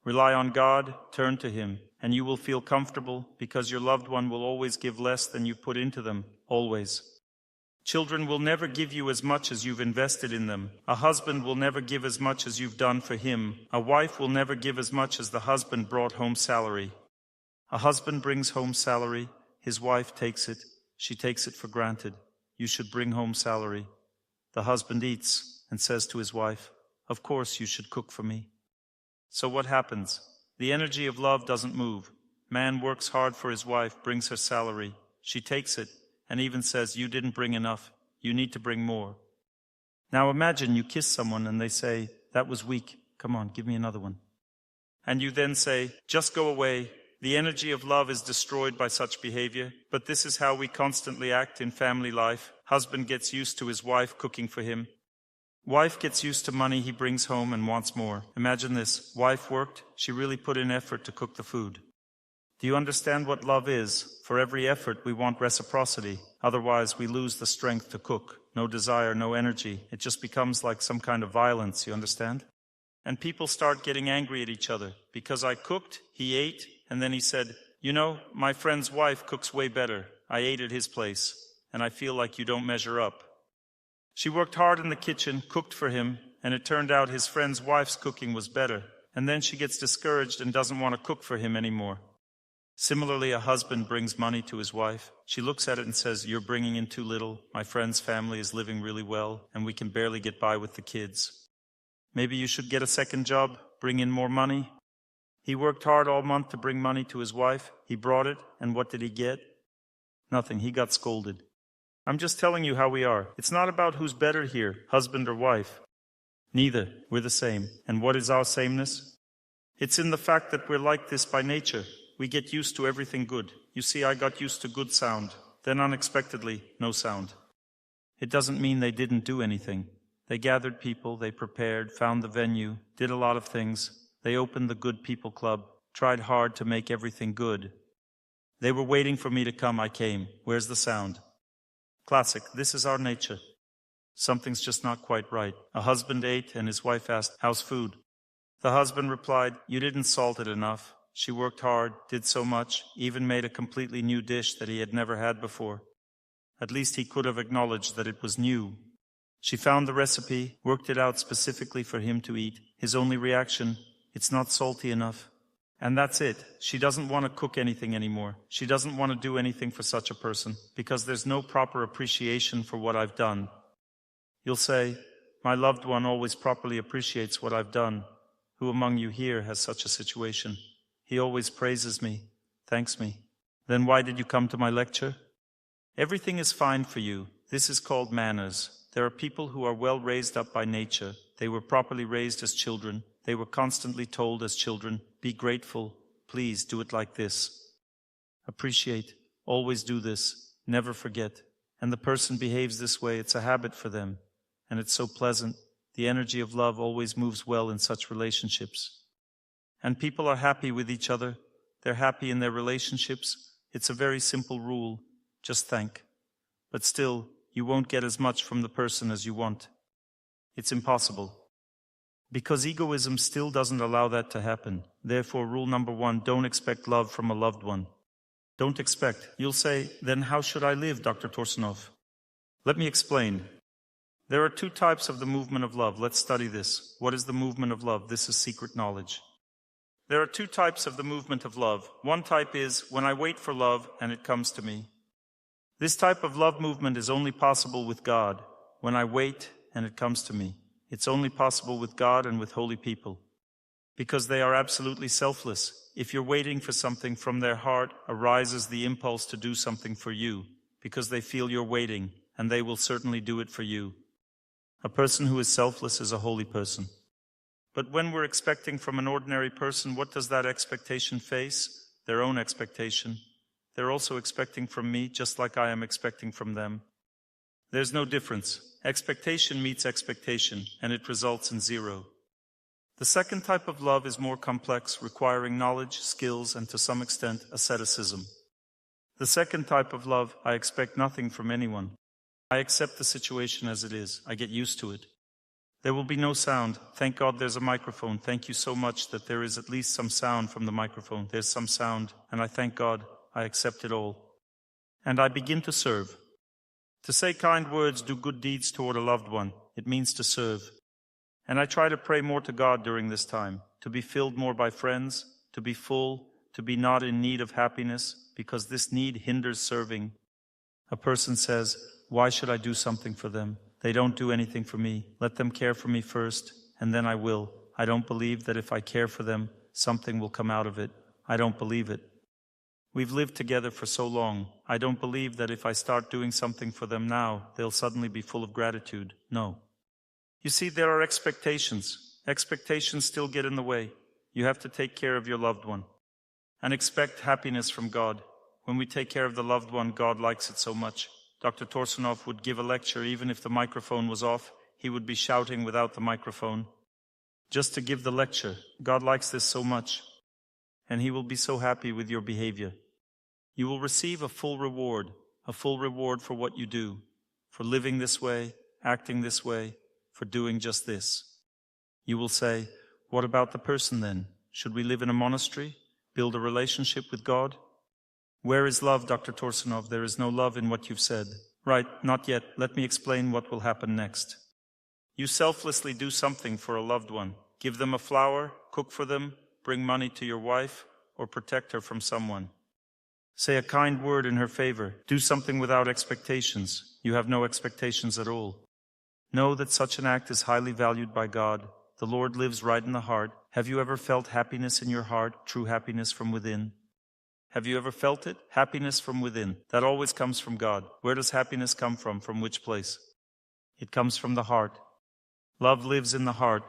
Rely on God, turn to Him, and you will feel comfortable because your loved one will always give less than you put into them, always. Children will never give you as much as you've invested in them. A husband will never give as much as you've done for him. A wife will never give as much as the husband brought home salary. A husband brings home salary, his wife takes it, she takes it for granted. You should bring home salary. The husband eats and says to his wife, "Of course you should cook for me." So what happens? The energy of love doesn't move. Man works hard for his wife, brings her salary. She takes it and even says, "You didn't bring enough. You need to bring more." Now imagine you kiss someone and they say, "That was weak. Come on, give me another one." And you then say, "Just go away." The energy of love is destroyed by such behavior, but this is how we constantly act in family life. Husband gets used to his wife cooking for him. Wife gets used to money he brings home and wants more. Imagine this. Wife worked. She really put in effort to cook the food. Do you understand what love is? For every effort, we want reciprocity. Otherwise, we lose the strength to cook. No desire, no energy. It just becomes like some kind of violence, you understand? And people start getting angry at each other. Because I cooked, he ate, and then he said, "You know, my friend's wife cooks way better. I ate at his place, and I feel like you don't measure up." She worked hard in the kitchen, cooked for him, and it turned out his friend's wife's cooking was better. And then she gets discouraged and doesn't want to cook for him anymore. Similarly, a husband brings money to his wife. She looks at it and says, "You're bringing in too little. My friend's family is living really well, and we can barely get by with the kids. Maybe you should get a second job, bring in more money." He worked hard all month to bring money to his wife. He brought it, and what did he get? Nothing. He got scolded. I'm just telling you how we are. It's not about who's better here, husband or wife. Neither. We're the same. And what is our sameness? It's in the fact that we're like this by nature. We get used to everything good. You see, I got used to good sound. Then unexpectedly, no sound. It doesn't mean they didn't do anything. They gathered people, they prepared, found the venue, did a lot of things. They opened the Good People Club, tried hard to make everything good. They were waiting for me to come, I came. Where's the sound? Classic. This is our nature. Something's just not quite right. A husband ate and his wife asked, "How's food?" The husband replied, "You didn't salt it enough." She worked hard, did so much, even made a completely new dish that he had never had before. At least he could have acknowledged that it was new. She found the recipe, worked it out specifically for him to eat. His only reaction, "It's not salty enough." And that's it. She doesn't want to cook anything anymore. She doesn't want to do anything for such a person, because there's no proper appreciation for what I've done. You'll say, "My loved one always properly appreciates what I've done." Who among you here has such a situation? He always praises me, thanks me. Then why did you come to my lecture? Everything is fine for you. This is called manners. There are people who are well raised up by nature. They were properly raised as children. They were constantly told as children, be grateful, please do it like this. Appreciate, always do this, never forget. And the person behaves this way, it's a habit for them. And it's so pleasant. The energy of love always moves well in such relationships. And people are happy with each other. They're happy in their relationships. It's a very simple rule. Just thank. But still, you won't get as much from the person as you want. It's impossible. Because egoism still doesn't allow that to happen. Therefore, rule number 1, don't expect love from a loved one. Don't expect. You'll say, then how should I live, Dr. Torsunov? Let me explain. There are 2 types of the movement of love. Let's study this. What is the movement of love? This is secret knowledge. There are 2 types of the movement of love. One type is when I wait for love and it comes to me. This type of love movement is only possible with God. When I wait and it comes to me. It's only possible with God and with holy people. Because they are absolutely selfless. If you're waiting for something, from their heart arises the impulse to do something for you, because they feel you're waiting, and they will certainly do it for you. A person who is selfless is a holy person. But when we're expecting from an ordinary person, what does that expectation face? Their own expectation. They're also expecting from me, just like I am expecting from them. There's no difference. Expectation meets expectation, and it results in 0. The second type of love is more complex, requiring knowledge, skills, and to some extent, asceticism. The second type of love, I expect nothing from anyone. I accept the situation as it is. I get used to it. There will be no sound. Thank God there's a microphone. Thank you so much that there is at least some sound from the microphone. There's some sound, and I thank God. I accept it all. And I begin to serve. To say kind words, do good deeds toward a loved one. It means to serve. And I try to pray more to God during this time, to be filled more by friends, to be full, to be not in need of happiness, because this need hinders serving. A person says, why should I do something for them? They don't do anything for me. Let them care for me first, and then I will. I don't believe that if I care for them, something will come out of it. I don't believe it. We've lived together for so long. I don't believe that if I start doing something for them now, they'll suddenly be full of gratitude. No. You see, there are expectations. Expectations still get in the way. You have to take care of your loved one. And expect happiness from God. When we take care of the loved one, God likes it so much. Dr. Torsunov would give a lecture even if the microphone was off. He would be shouting without the microphone. Just to give the lecture. God likes this so much. And He will be so happy with your behavior. You will receive a full reward for what you do, for living this way, acting this way, for doing just this. You will say, what about the person then? Should we live in a monastery? Build a relationship with God? Where is love, Dr. Torsunov? There is no love in what you've said. Right, not yet. Let me explain what will happen next. You selflessly do something for a loved one. Give them a flower, cook for them, bring money to your wife, or protect her from someone. Say a kind word in her favor. Do something without expectations. You have no expectations at all. Know that such an act is highly valued by God. The Lord lives right in the heart. Have you ever felt happiness in your heart, true happiness from within? Have you ever felt it? Happiness from within. That always comes from God. Where does happiness come from? From which place? It comes from the heart. Love lives in the heart.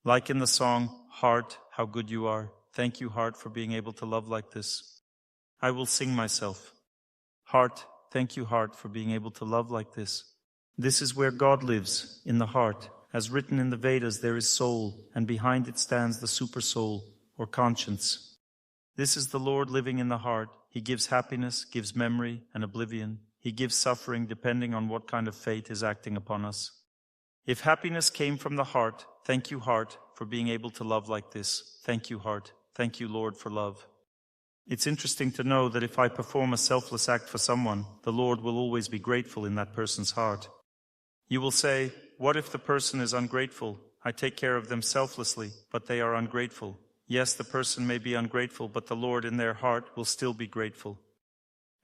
Like in the song, Heart, how good you are. Thank you, heart, for being able to love like this. I will sing myself. Heart, thank you, heart, for being able to love like this. This is where God lives, in the heart. As written in the Vedas, there is soul, and behind it stands the super soul, or conscience. This is the Lord living in the heart. He gives happiness, gives memory, and oblivion. He gives suffering depending on what kind of fate is acting upon us. If happiness came from the heart, thank you, heart, for being able to love like this. Thank you, heart. Thank you, Lord, for love. It's interesting to know that if I perform a selfless act for someone, the Lord will always be grateful in that person's heart. You will say, what if the person is ungrateful? I take care of them selflessly, but they are ungrateful. Yes, the person may be ungrateful, but the Lord in their heart will still be grateful.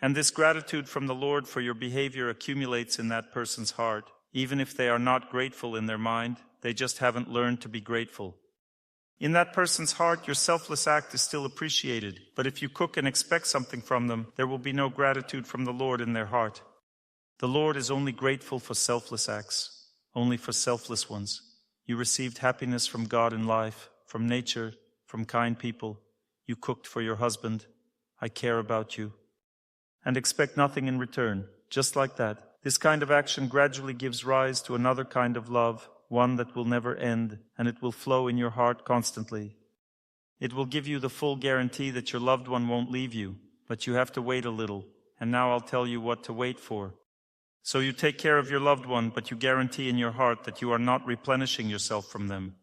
And this gratitude from the Lord for your behavior accumulates in that person's heart. Even if they are not grateful in their mind, they just haven't learned to be grateful. In that person's heart, your selfless act is still appreciated. But if you cook and expect something from them, there will be no gratitude from the Lord in their heart. The Lord is only grateful for selfless acts, only for selfless ones. You received happiness from God in life, from nature, from kind people. You cooked for your husband. I care about you. And expect nothing in return. Just like that, this kind of action gradually gives rise to another kind of love, one that will never end, and it will flow in your heart constantly. It will give you the full guarantee that your loved one won't leave you, but you have to wait a little, and now I'll tell you what to wait for. So you take care of your loved one, but you guarantee in your heart that you are not replenishing yourself from them,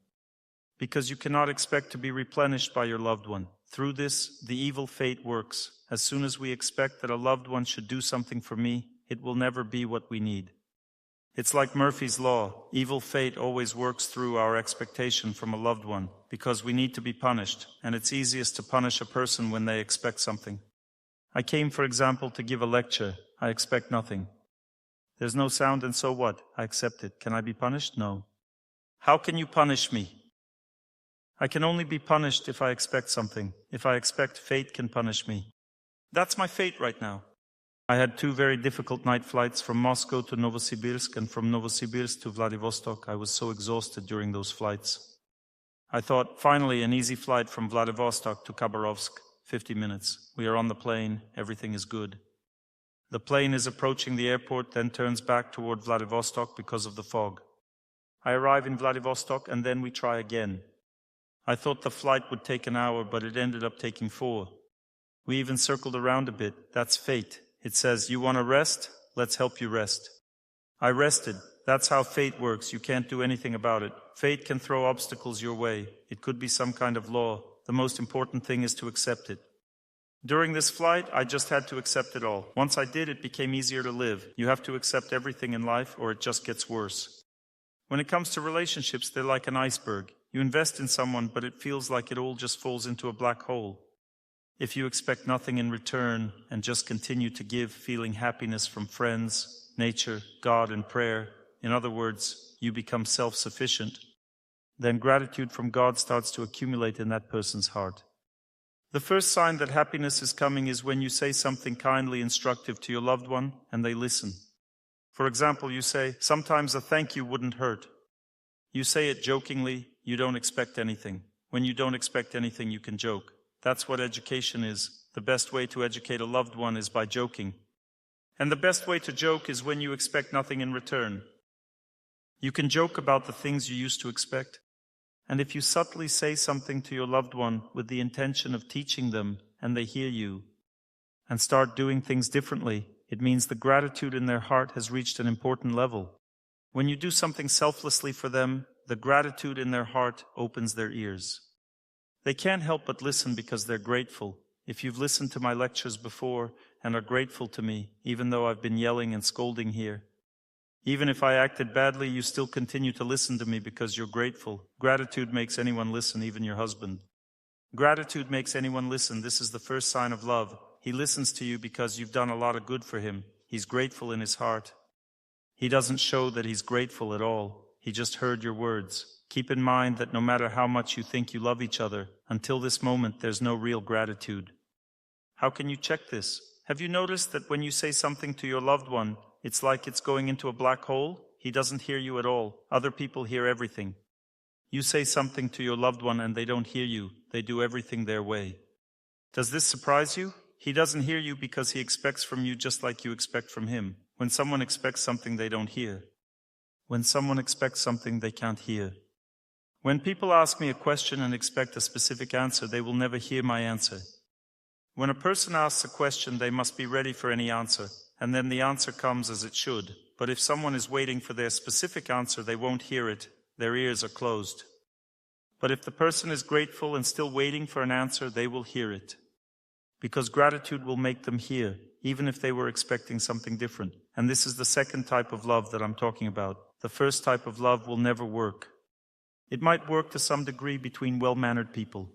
because you cannot expect to be replenished by your loved one. Through this, the evil fate works. As soon as we expect that a loved one should do something for me, it will never be what we need. It's like Murphy's Law. Evil fate always works through our expectation from a loved one, because we need to be punished, and it's easiest to punish a person when they expect something. I came, for example, to give a lecture. I expect nothing. There's no sound, and so what? I accept it. Can I be punished? No. How can you punish me? I can only be punished if I expect something. If I expect, fate can punish me. That's my fate right now. I had 2 very difficult night flights from Moscow to Novosibirsk and from Novosibirsk to Vladivostok. I was so exhausted during those flights. I thought, finally, an easy flight from Vladivostok to Khabarovsk, 50 minutes. We are on the plane, everything is good. The plane is approaching the airport, then turns back toward Vladivostok because of the fog. I arrive in Vladivostok and then we try again. I thought the flight would take an hour, but it ended up taking 4. We even circled around a bit. That's fate. It says, you want to rest? Let's help you rest. I rested. That's how fate works. You can't do anything about it. Fate can throw obstacles your way. It could be some kind of law. The most important thing is to accept it. During this flight, I just had to accept it all. Once I did, it became easier to live. You have to accept everything in life or it just gets worse. When it comes to relationships, they're like an iceberg. You invest in someone, but it feels like it all just falls into a black hole. If you expect nothing in return and just continue to give, feeling happiness from friends, nature, God, and prayer, in other words, you become self-sufficient, then gratitude from God starts to accumulate in that person's heart. The first sign that happiness is coming is when you say something kindly instructive to your loved one and they listen. For example, you say, sometimes a thank you wouldn't hurt. You say it jokingly, you don't expect anything. When you don't expect anything, you can joke. That's what education is. The best way to educate a loved one is by joking. And the best way to joke is when you expect nothing in return. You can joke about the things you used to expect. And if you subtly say something to your loved one with the intention of teaching them and they hear you and start doing things differently, it means the gratitude in their heart has reached an important level. When you do something selflessly for them, the gratitude in their heart opens their ears. They can't help but listen because they're grateful. If you've listened to my lectures before and are grateful to me, even though I've been yelling and scolding here, even if I acted badly, you still continue to listen to me because you're grateful. Gratitude makes anyone listen, even your husband. Gratitude makes anyone listen. This is the first sign of love. He listens to you because you've done a lot of good for him. He's grateful in his heart. He doesn't show that he's grateful at all. He just heard your words. Keep in mind that no matter how much you think you love each other, until this moment there's no real gratitude. How can you check this? Have you noticed that when you say something to your loved one, it's like it's going into a black hole? He doesn't hear you at all. Other people hear everything. You say something to your loved one and they don't hear you. They do everything their way. Does this surprise you? He doesn't hear you because he expects from you just like you expect from him. When someone expects something, they don't hear. When someone expects something, they can't hear. When people ask me a question and expect a specific answer, they will never hear my answer. When a person asks a question, they must be ready for any answer, and then the answer comes as it should. But if someone is waiting for their specific answer, they won't hear it. Their ears are closed. But if the person is grateful and still waiting for an answer, they will hear it. Because gratitude will make them hear, even if they were expecting something different. And this is the second type of love that I'm talking about. The first type of love will never work. It might work to some degree between well-mannered people.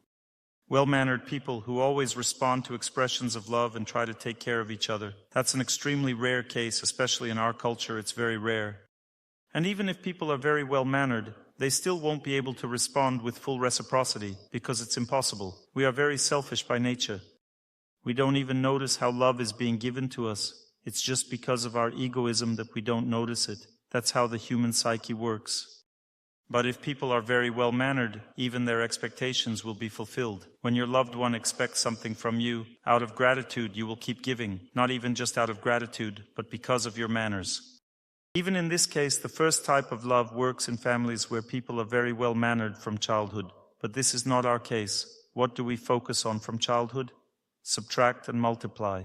Well-mannered people who always respond to expressions of love and try to take care of each other. That's an extremely rare case, especially in our culture, it's very rare. And even if people are very well-mannered, they still won't be able to respond with full reciprocity, because it's impossible. We are very selfish by nature. We don't even notice how love is being given to us. It's just because of our egoism that we don't notice it. That's how the human psyche works. But if people are very well-mannered, even their expectations will be fulfilled. When your loved one expects something from you, out of gratitude you will keep giving, not even just out of gratitude, but because of your manners. Even in this case, the first type of love works in families where people are very well-mannered from childhood. But this is not our case. What do we focus on from childhood? Subtract and multiply.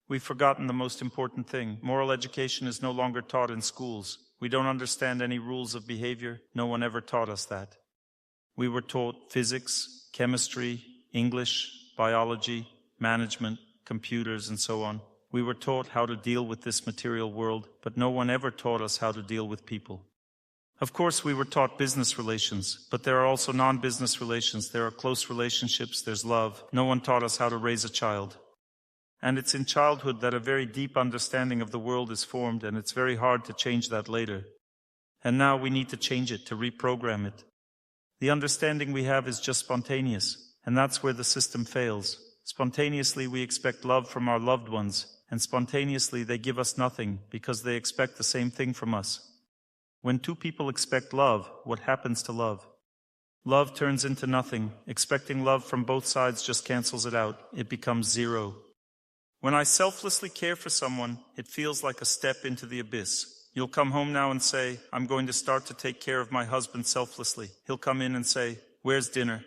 We've forgotten the most important thing. Moral education is no longer taught in schools. We don't understand any rules of behavior. No one ever taught us that. We were taught physics, chemistry, English, biology, management, computers, and so on. We were taught how to deal with this material world, but no one ever taught us how to deal with people. Of course, we were taught business relations, but there are also non-business relations. There are close relationships, there's love. No one taught us how to raise a child. And it's in childhood that a very deep understanding of the world is formed, and it's very hard to change that later. And now we need to change it, to reprogram it. The understanding we have is just spontaneous, and that's where the system fails. Spontaneously we expect love from our loved ones, and spontaneously they give us nothing because they expect the same thing from us. When two people expect love, what happens to love? Love turns into nothing. Expecting love from both sides just cancels it out. It becomes zero. When I selflessly care for someone, it feels like a step into the abyss. You'll come home now and say, I'm going to start to take care of my husband selflessly. He'll come in and say, where's dinner?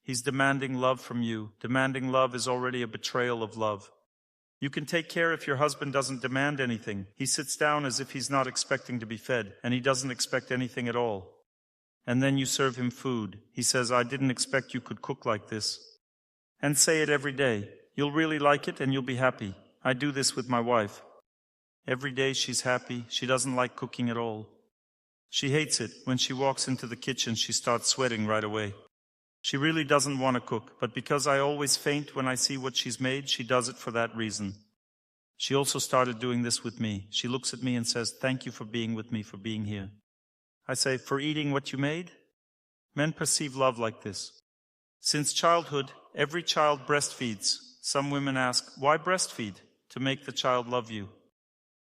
He's demanding love from you. Demanding love is already a betrayal of love. You can take care if your husband doesn't demand anything. He sits down as if he's not expecting to be fed, and he doesn't expect anything at all. And then you serve him food. He says, I didn't expect you could cook like this. And say it every day. You'll really like it and you'll be happy. I do this with my wife. Every day she's happy. She doesn't like cooking at all. She hates it. When she walks into the kitchen, she starts sweating right away. She really doesn't want to cook, but because I always faint when I see what she's made, she does it for that reason. She also started doing this with me. She looks at me and says, thank you for being with me, for being here. I say, for eating what you made? Men perceive love like this. Since childhood, every child breastfeeds. Some women ask, why breastfeed? To make the child love you.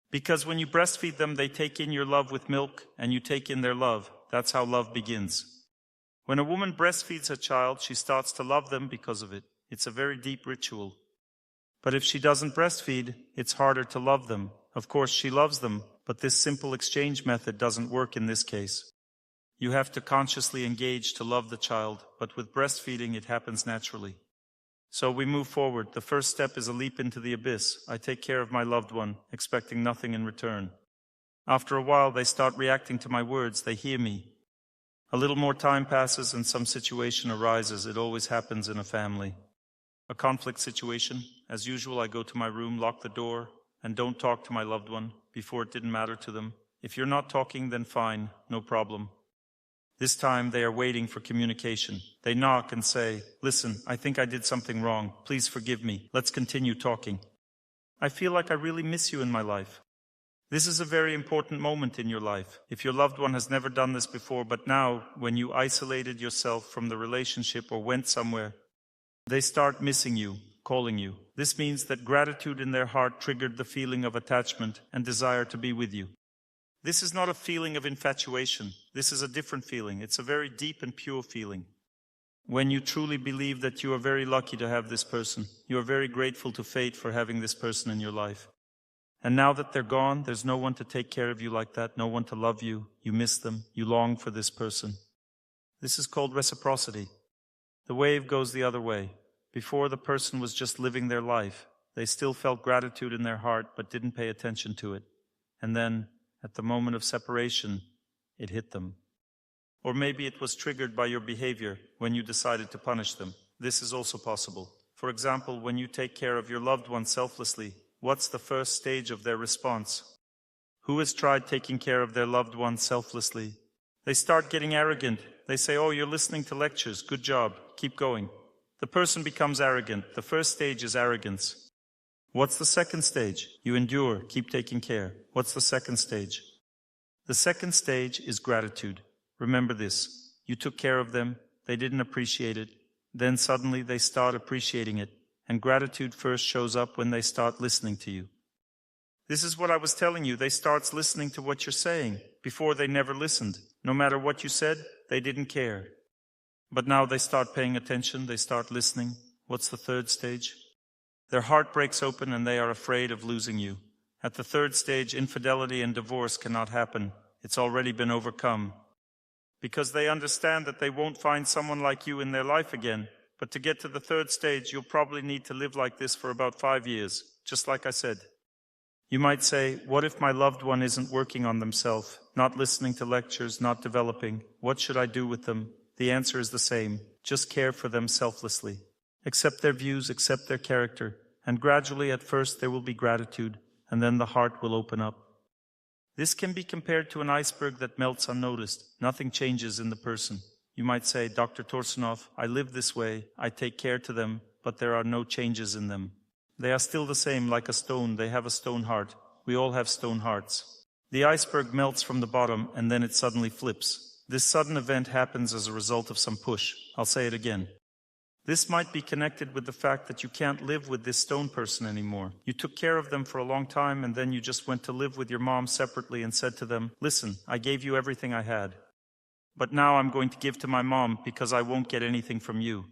Because when you breastfeed them, they take in your love with milk, and you take in their love. That's how love begins. When a woman breastfeeds her child, she starts to love them because of it. It's a very deep ritual. But if she doesn't breastfeed, it's harder to love them. Of course, she loves them, but this simple exchange method doesn't work in this case. You have to consciously engage to love the child, but with breastfeeding, it happens naturally. So we move forward. The first step is a leap into the abyss. I take care of my loved one, expecting nothing in return. After a while, they start reacting to my words. They hear me. A little more time passes and some situation arises. It always happens in a family. A conflict situation. As usual, I go to my room, lock the door, and don't talk to my loved one. Before, it didn't matter to them. If you're not talking, then fine, no problem. This time, they are waiting for communication. They knock and say, listen, I think I did something wrong. Please forgive me. Let's continue talking. I feel like I really miss you in my life. This is a very important moment in your life. If your loved one has never done this before, but now, when you isolated yourself from the relationship or went somewhere, they start missing you, calling you. This means that gratitude in their heart triggered the feeling of attachment and desire to be with you. This is not a feeling of infatuation. This is a different feeling. It's a very deep and pure feeling. When you truly believe that you are very lucky to have this person, you are very grateful to fate for having this person in your life. And now that they're gone, there's no one to take care of you like that, no one to love you. You miss them. You long for this person. This is called reciprocity. The wave goes the other way. Before, the person was just living their life. They still felt gratitude in their heart, but didn't pay attention to it. And then, at the moment of separation, it hit them. Or maybe it was triggered by your behavior when you decided to punish them. This is also possible. For example, when you take care of your loved one selflessly, what's the first stage of their response? Who has tried taking care of their loved one selflessly? They start getting arrogant. They say, oh, you're listening to lectures. Good job. Keep going. The person becomes arrogant. The first stage is arrogance. What's the second stage? You endure. Keep taking care. What's the second stage? The second stage is gratitude. Remember this. You took care of them. They didn't appreciate it. Then suddenly they start appreciating it. And gratitude first shows up when they start listening to you. This is what I was telling you. They starts listening to what you're saying. Before they never listened. No matter what you said, they didn't care. But now they start paying attention, they start listening. What's the third stage? Their heart breaks open and they are afraid of losing you. At the third stage, infidelity and divorce cannot happen. It's already been overcome. Because they understand that they won't find someone like you in their life again. But to get to the third stage, you'll probably need to live like this for about 5 years, just like I said. You might say, what if my loved one isn't working on themselves, not listening to lectures, not developing? What should I do with them? The answer is the same. Just care for them selflessly. Accept their views, accept their character, and gradually at first there will be gratitude, and then the heart will open up. This can be compared to an iceberg that melts unnoticed. Nothing changes in the person. You might say, Dr. Torsunov, I live this way, I take care to them, but there are no changes in them. They are still the same, like a stone. They have a stone heart. We all have stone hearts. The iceberg melts from the bottom, and then it suddenly flips. This sudden event happens as a result of some push. I'll say it again. This might be connected with the fact that you can't live with this stone person anymore. You took care of them for a long time, and then you just went to live with your mom separately and said to them, listen, I gave you everything I had. But now I'm going to give to my mom because I won't get anything from you.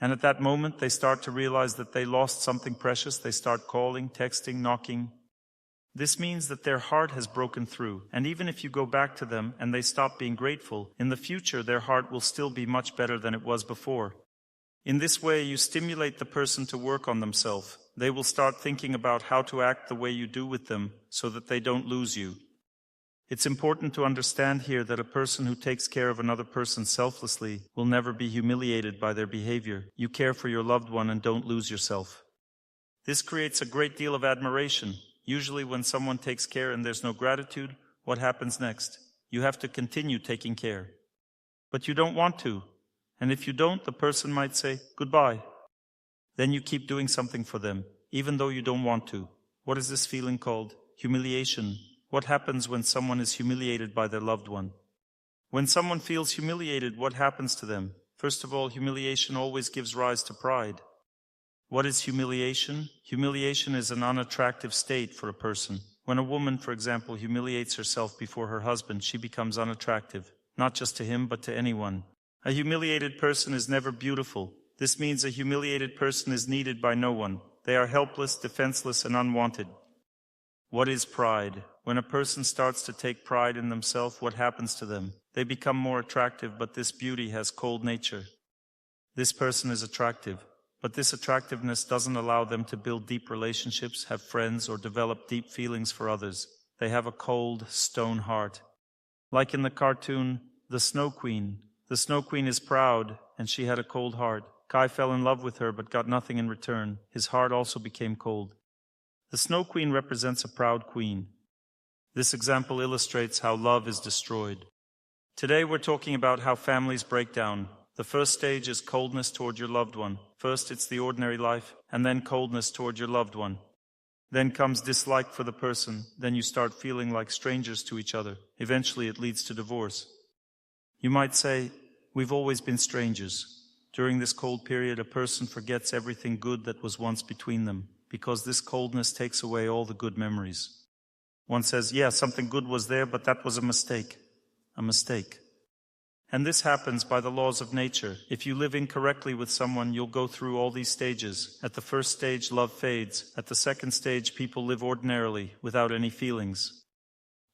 And at that moment, they start to realize that they lost something precious. They start calling, texting, knocking. This means that their heart has broken through. And even if you go back to them and they stop being grateful, in the future their heart will still be much better than it was before. In this way, you stimulate the person to work on themselves. They will start thinking about how to act the way you do with them so that they don't lose you. It's important to understand here that a person who takes care of another person selflessly will never be humiliated by their behavior. You care for your loved one and don't lose yourself. This creates a great deal of admiration. Usually when someone takes care and there's no gratitude, what happens next? You have to continue taking care. But you don't want to. And if you don't, the person might say, goodbye. Then you keep doing something for them, even though you don't want to. What is this feeling called? Humiliation. What happens when someone is humiliated by their loved one? When someone feels humiliated, what happens to them? First of all, humiliation always gives rise to pride. What is humiliation? Humiliation is an unattractive state for a person. When a woman, for example, humiliates herself before her husband, she becomes unattractive, not just to him, but to anyone. A humiliated person is never beautiful. This means a humiliated person is needed by no one. They are helpless, defenseless, and unwanted. What is pride? When a person starts to take pride in themselves, what happens to them? They become more attractive, but this beauty has cold nature. This person is attractive, but this attractiveness doesn't allow them to build deep relationships, have friends, or develop deep feelings for others. They have a cold, stone heart. Like in the cartoon, The Snow Queen. The Snow Queen is proud, and she had a cold heart. Kai fell in love with her, but got nothing in return. His heart also became cold. The Snow Queen represents a proud queen. This example illustrates how love is destroyed. Today we're talking about how families break down. The first stage is coldness toward your loved one. First it's the ordinary life, and then coldness toward your loved one. Then comes dislike for the person. Then you start feeling like strangers to each other. Eventually it leads to divorce. You might say, we've always been strangers. During this cold period, a person forgets everything good that was once between them, because this coldness takes away all the good memories. One says, yeah, something good was there, but that was a mistake. A mistake. And this happens by the laws of nature. If you live incorrectly with someone, you'll go through all these stages. At the first stage, love fades. At the second stage, people live ordinarily, without any feelings.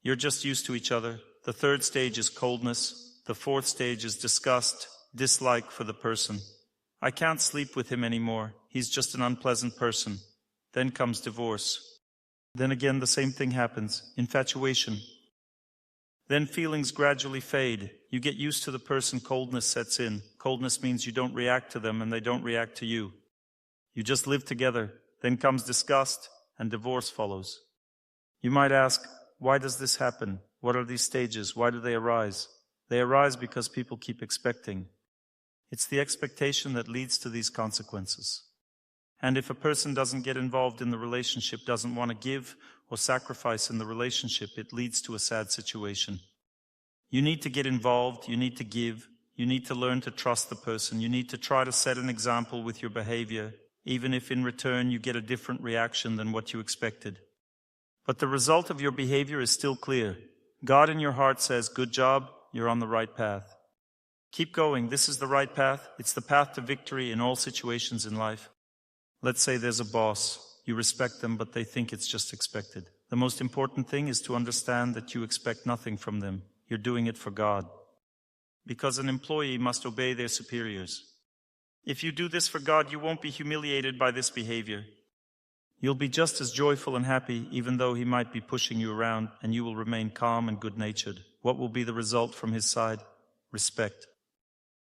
You're just used to each other. The third stage is coldness. The fourth stage is disgust, dislike for the person. I can't sleep with him anymore. He's just an unpleasant person. Then comes divorce. Then again the same thing happens, infatuation. Then feelings gradually fade. You get used to the person, coldness sets in. Coldness means you don't react to them and they don't react to you. You just live together. Then comes disgust and divorce follows. You might ask, why does this happen? What are these stages? Why do they arise? They arise because people keep expecting. It's the expectation that leads to these consequences. And if a person doesn't get involved in the relationship, doesn't want to give or sacrifice in the relationship, it leads to a sad situation. You need to get involved, you need to give, you need to learn to trust the person, you need to try to set an example with your behavior, even if in return you get a different reaction than what you expected. But the result of your behavior is still clear. God in your heart says, good job, you're on the right path. Keep going, this is the right path. It's the path to victory in all situations in life. Let's say there's a boss. You respect them, but they think it's just expected. The most important thing is to understand that you expect nothing from them. You're doing it for God. Because an employee must obey their superiors. If you do this for God, you won't be humiliated by this behavior. You'll be just as joyful and happy, even though he might be pushing you around, and you will remain calm and good-natured. What will be the result from his side? Respect.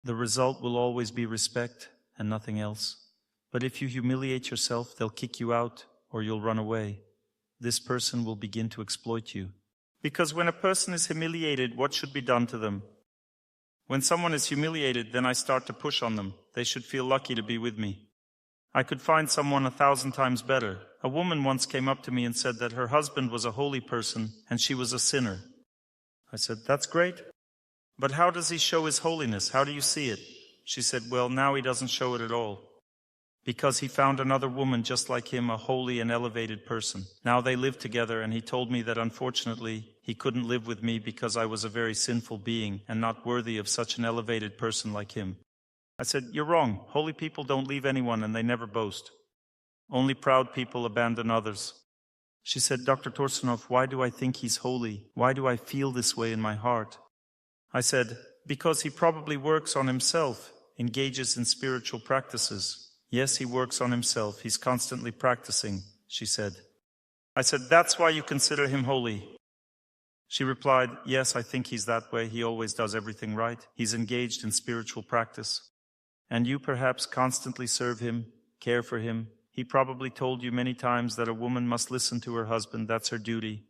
The result will always be respect and nothing else. But if you humiliate yourself, they'll kick you out or you'll run away. This person will begin to exploit you. Because when a person is humiliated, what should be done to them? When someone is humiliated, then I start to push on them. They should feel lucky to be with me. I could find someone 1,000 times better. A woman once came up to me and said that her husband was a holy person and she was a sinner. I said, that's great. But how does he show his holiness? How do you see it? She said, well, now he doesn't show it at all. Because he found another woman just like him, a holy and elevated person. Now they live together, and he told me that unfortunately he couldn't live with me because I was a very sinful being and not worthy of such an elevated person like him. I said, you're wrong. Holy people don't leave anyone and they never boast. Only proud people abandon others. She said, Dr. Torsunov, why do I think he's holy? Why do I feel this way in my heart? I said, because he probably works on himself, engages in spiritual practices. Yes, he works on himself. He's constantly practicing, she said. I said, that's why you consider him holy. She replied, yes, I think he's that way. He always does everything right. He's engaged in spiritual practice. And you perhaps constantly serve him, care for him. He probably told you many times that a woman must listen to her husband. That's her duty.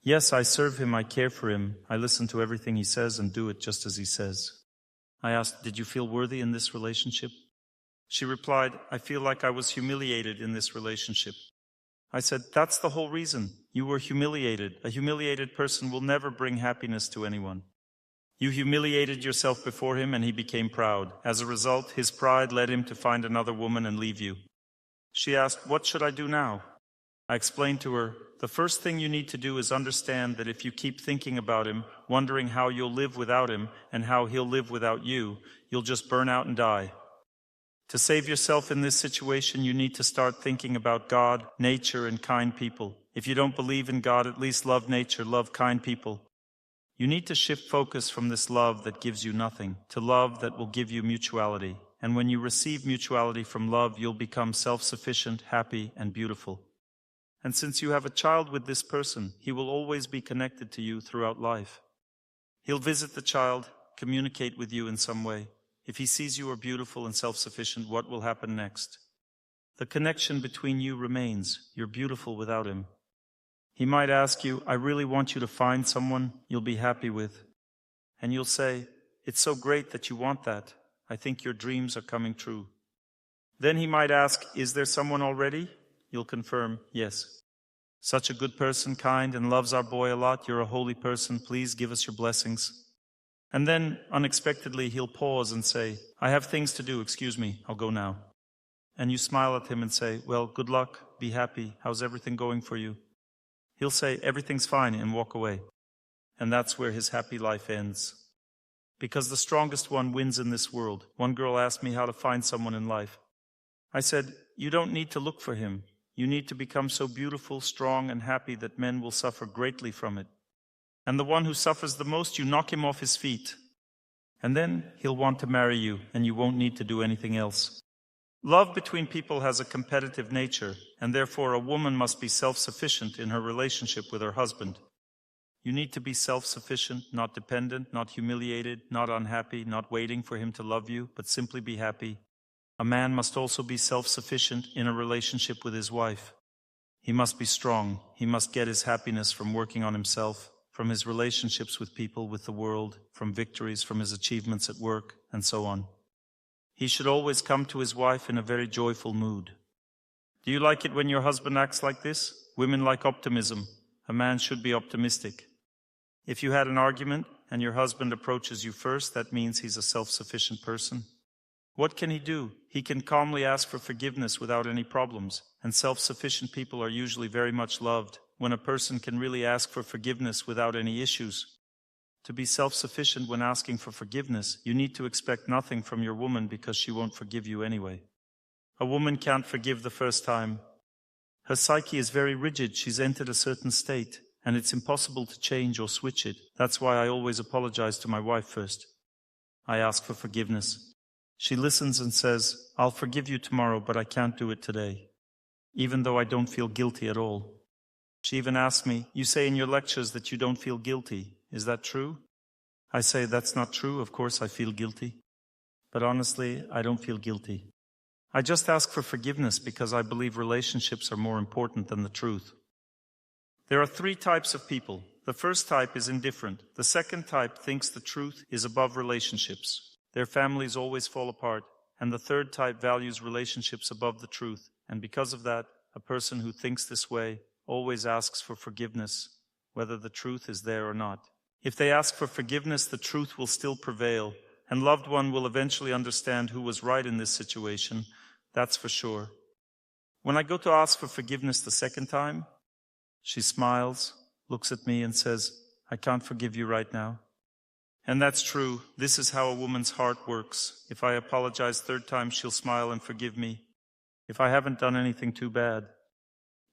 Yes, I serve him. I care for him. I listen to everything he says and do it just as he says. I asked, did you feel worthy in this relationship? She replied, I feel like I was humiliated in this relationship. I said, that's the whole reason. You were humiliated. A humiliated person will never bring happiness to anyone. You humiliated yourself before him and he became proud. As a result, his pride led him to find another woman and leave you. She asked, what should I do now? I explained to her, the first thing you need to do is understand that if you keep thinking about him, wondering how you'll live without him and how he'll live without you, you'll just burn out and die. To save yourself in this situation, you need to start thinking about God, nature, and kind people. If you don't believe in God, at least love nature, love kind people. You need to shift focus from this love that gives you nothing to love that will give you mutuality. And when you receive mutuality from love, you'll become self-sufficient, happy, and beautiful. And since you have a child with this person, he will always be connected to you throughout life. He'll visit the child, communicate with you in some way. If he sees you are beautiful and self-sufficient, what will happen next? The connection between you remains. You're beautiful without him. He might ask you, I really want you to find someone you'll be happy with. And you'll say, it's so great that you want that. I think your dreams are coming true. Then he might ask, is there someone already? You'll confirm, yes. Such a good person, kind, and loves our boy a lot. You're a holy person. Please give us your blessings. And then, unexpectedly, he'll pause and say, I have things to do, excuse me, I'll go now. And you smile at him and say, well, good luck, be happy, how's everything going for you? He'll say, everything's fine, and walk away. And that's where his happy life ends. Because the strongest one wins in this world. One girl asked me how to find someone in life. I said, you don't need to look for him. You need to become so beautiful, strong, and happy that men will suffer greatly from it. And the one who suffers the most, you knock him off his feet. And then he'll want to marry you, and you won't need to do anything else. Love between people has a competitive nature, and therefore a woman must be self-sufficient in her relationship with her husband. You need to be self-sufficient, not dependent, not humiliated, not unhappy, not waiting for him to love you, but simply be happy. A man must also be self-sufficient in a relationship with his wife. He must be strong. He must get his happiness from working on himself, from his relationships with people, with the world, from victories, from his achievements at work, and so on. He should always come to his wife in a very joyful mood. Do you like it when your husband acts like this? Women like optimism. A man should be optimistic. If you had an argument and your husband approaches you first, that means he's a self-sufficient person. What can he do? He can calmly ask for forgiveness without any problems, and self-sufficient people are usually very much loved. when a person can really ask for forgiveness without any issues. To be self-sufficient when asking for forgiveness, you need to expect nothing from your woman because she won't forgive you anyway. A woman can't forgive the first time. Her psyche is very rigid, she's entered a certain state, and it's impossible to change or switch it. That's why I always apologize to my wife first. I ask for forgiveness. She listens and says, I'll forgive you tomorrow, but I can't do it today, even though I don't feel guilty at all. She even asks me, you say in your lectures that you don't feel guilty. Is that true? I say, that's not true. Of course I feel guilty. But honestly, I don't feel guilty. I just ask for forgiveness because I believe relationships are more important than the truth. There are 3 types of people. The first type is indifferent. The second type thinks the truth is above relationships. Their families always fall apart. And the third type values relationships above the truth. And because of that, a person who thinks this way always asks for forgiveness, whether the truth is there or not. If they ask for forgiveness, the truth will still prevail, and loved one will eventually understand who was right in this situation. That's for sure. When I go to ask for forgiveness the second time, she smiles, looks at me and says, I can't forgive you right now. And that's true. This is how a woman's heart works. If I apologize third time, she'll smile and forgive me. If I haven't done anything too bad.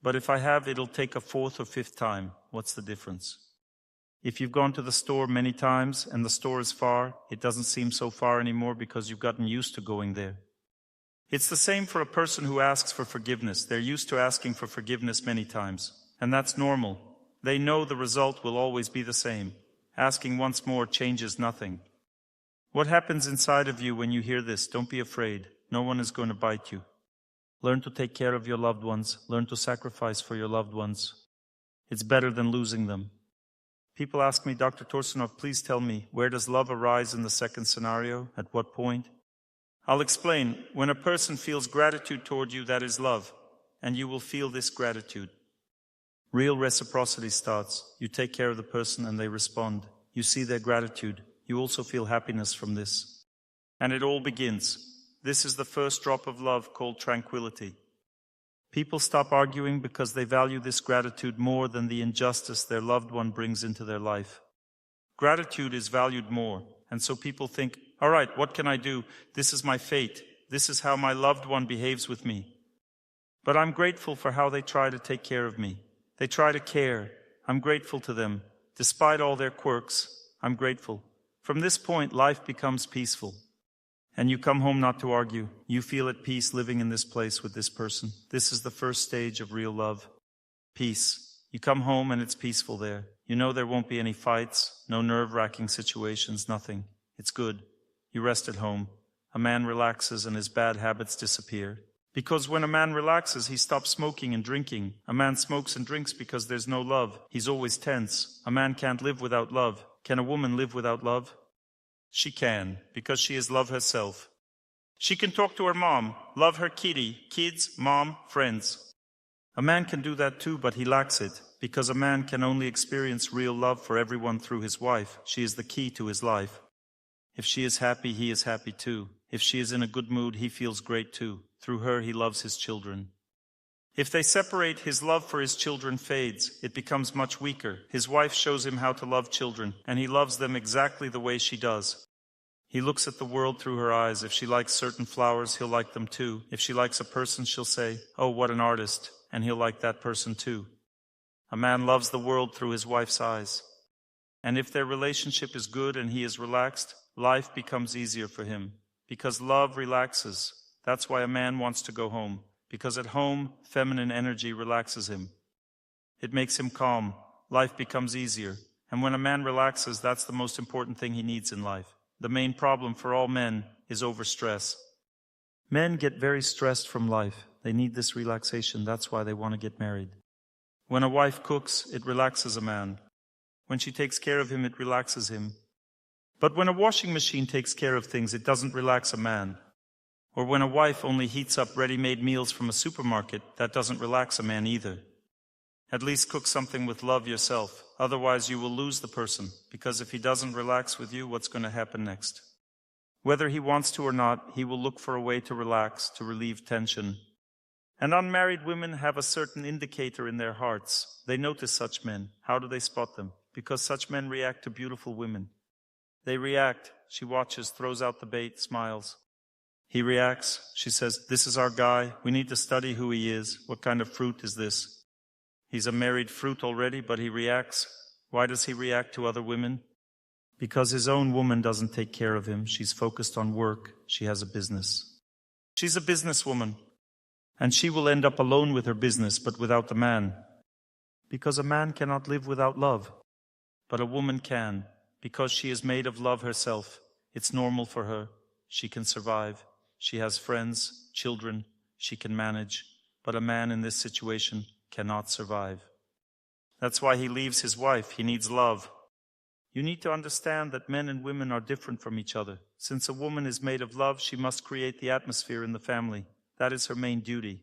But if I have, it'll take a 4th or 5th time. What's the difference? If you've gone to the store many times and the store is far, it doesn't seem so far anymore because you've gotten used to going there. It's the same for a person who asks for forgiveness. They're used to asking for forgiveness many times. And that's normal. They know the result will always be the same. Asking once more changes nothing. What happens inside of you when you hear this? Don't be afraid. No one is going to bite you. Learn to take care of your loved ones. Learn to sacrifice for your loved ones. It's better than losing them. People ask me, Dr. Torsunov, please tell me, where does love arise in the second scenario? At what point? I'll explain. When a person feels gratitude toward you, that is love, and you will feel this gratitude. Real reciprocity starts. You take care of the person and they respond. You see their gratitude. You also feel happiness from this. And it all begins. This is the first drop of love called tranquility. People stop arguing because they value this gratitude more than the injustice their loved one brings into their life. Gratitude is valued more, and so people think, all right, what can I do? This is my fate. This is how my loved one behaves with me. But I'm grateful for how they try to take care of me. They try to care. I'm grateful to them. Despite all their quirks, I'm grateful. From this point, life becomes peaceful. And you come home not to argue. You feel at peace living in this place with this person. This is the first stage of real love. Peace. You come home and it's peaceful there. You know there won't be any fights, no nerve-wracking situations, nothing. It's good. You rest at home. A man relaxes and his bad habits disappear. Because when a man relaxes, he stops smoking and drinking. A man smokes and drinks because there's no love. He's always tense. A man can't live without love. Can a woman live without love? She can, because she is love herself. She can talk to her mom, love her kitty, kids, mom, friends. A man can do that too, but he lacks it, because a man can only experience real love for everyone through his wife. She is the key to his life. If she is happy, he is happy too. If she is in a good mood, he feels great too. Through her, he loves his children. If they separate, his love for his children fades. It becomes much weaker. His wife shows him how to love children, and he loves them exactly the way she does. He looks at the world through her eyes. If she likes certain flowers, he'll like them too. If she likes a person, she'll say, oh, what an artist, and he'll like that person too. A man loves the world through his wife's eyes. And if their relationship is good and he is relaxed, life becomes easier for him. Because love relaxes. That's why a man wants to go home. Because at home, feminine energy relaxes him. It makes him calm. Life becomes easier. And when a man relaxes, that's the most important thing he needs in life. The main problem for all men is overstress. Men get very stressed from life. They need this relaxation. That's why they want to get married. When a wife cooks, it relaxes a man. When she takes care of him, it relaxes him. But when a washing machine takes care of things, it doesn't relax a man. Or when a wife only heats up ready-made meals from a supermarket, that doesn't relax a man either. At least cook something with love yourself. Otherwise you will lose the person, because if he doesn't relax with you, what's going to happen next? Whether he wants to or not, he will look for a way to relax, to relieve tension. And unmarried women have a certain indicator in their hearts. They notice such men. How do they spot them? Because such men react to beautiful women. They react. She watches, throws out the bait, smiles. He reacts. She says, "This is our guy. We need to study who he is. What kind of fruit is this?" He's a married fruit already, but he reacts. Why does he react to other women? Because his own woman doesn't take care of him. She's focused on work. She has a business. She's a businesswoman. And she will end up alone with her business, but without the man. Because a man cannot live without love. But a woman can. Because she is made of love herself. It's normal for her. She can survive. She has friends, children. She can manage. But a man in this situation cannot survive. That's why he leaves his wife. He needs love. You need to understand that men and women are different from each other. Since a woman is made of love, she must create the atmosphere in the family. That is her main duty.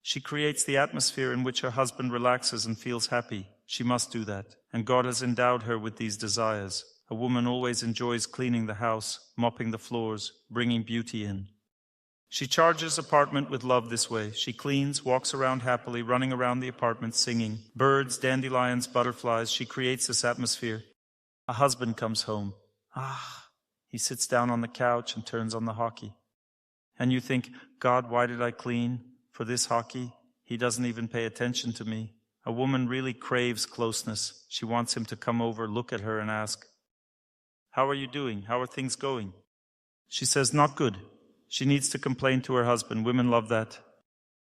She creates the atmosphere in which her husband relaxes and feels happy. She must do that. And God has endowed her with these desires. A woman always enjoys cleaning the house, mopping the floors, bringing beauty in. She charges apartment with love this way. She cleans, walks around happily, running around the apartment singing. Birds, dandelions, butterflies. She creates this atmosphere. A husband comes home. He sits down on the couch and turns on the hockey. And you think, God, why did I clean for this hockey? He doesn't even pay attention to me. A woman really craves closeness. She wants him to come over, look at her and ask, "How are you doing? How are things going?" She says, "Not good." She needs to complain to her husband. Women love that.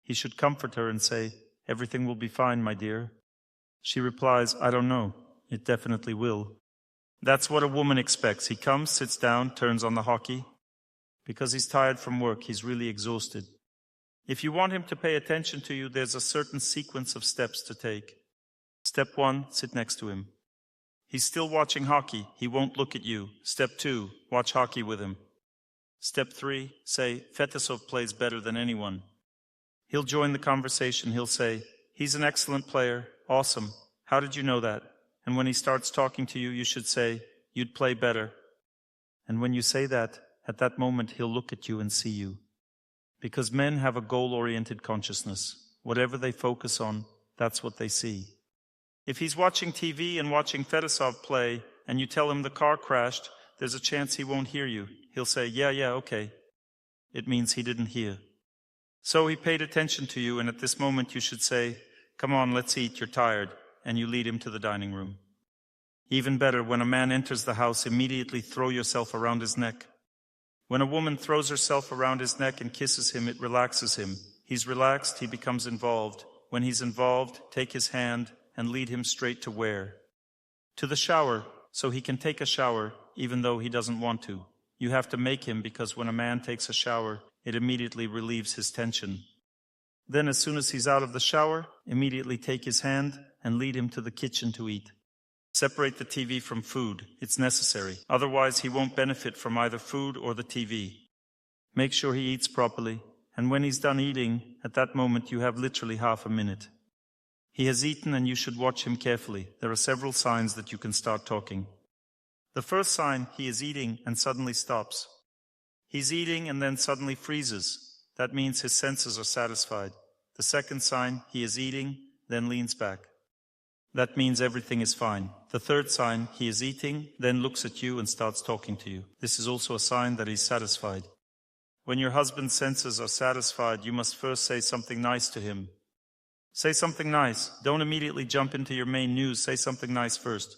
He should comfort her and say, "Everything will be fine, my dear." She replies, "I don't know. It definitely will." That's what a woman expects. He comes, sits down, turns on the hockey. Because he's tired from work, he's really exhausted. If you want him to pay attention to you, there's a certain sequence of steps to take. Step 1, sit next to him. He's still watching hockey. He won't look at you. Step 2, watch hockey with him. Step 3, say, "Fetisov plays better than anyone." He'll join the conversation. He'll say, "He's an excellent player. Awesome. How did you know that?" And when he starts talking to you, you should say, "You'd play better." And when you say that, at that moment, he'll look at you and see you. Because men have a goal-oriented consciousness. Whatever they focus on, that's what they see. If he's watching TV and watching Fetisov play, and you tell him the car crashed, there's a chance he won't hear you. He'll say, yeah, okay. It means he didn't hear. So he paid attention to you, and at this moment you should say, "Come on, let's eat, you're tired," and you lead him to the dining room. Even better, when a man enters the house, immediately throw yourself around his neck. When a woman throws herself around his neck and kisses him, it relaxes him. He's relaxed, he becomes involved. When he's involved, take his hand and lead him straight to where? To the shower, so he can take a shower even though he doesn't want to. You have to make him, because when a man takes a shower, it immediately relieves his tension. Then as soon as he's out of the shower, immediately take his hand and lead him to the kitchen to eat. Separate the TV from food. It's necessary. Otherwise, he won't benefit from either food or the TV. Make sure he eats properly. And when he's done eating, at that moment you have literally half a minute. He has eaten and you should watch him carefully. There are several signs that you can start talking. The first sign, he is eating and suddenly stops. He's eating and then suddenly freezes. That means his senses are satisfied. The second sign, he is eating, then leans back. That means everything is fine. The third sign, he is eating, then looks at you and starts talking to you. This is also a sign that he's satisfied. When your husband's senses are satisfied, you must first say something nice to him. Say something nice. Don't immediately jump into your main news. Say something nice first.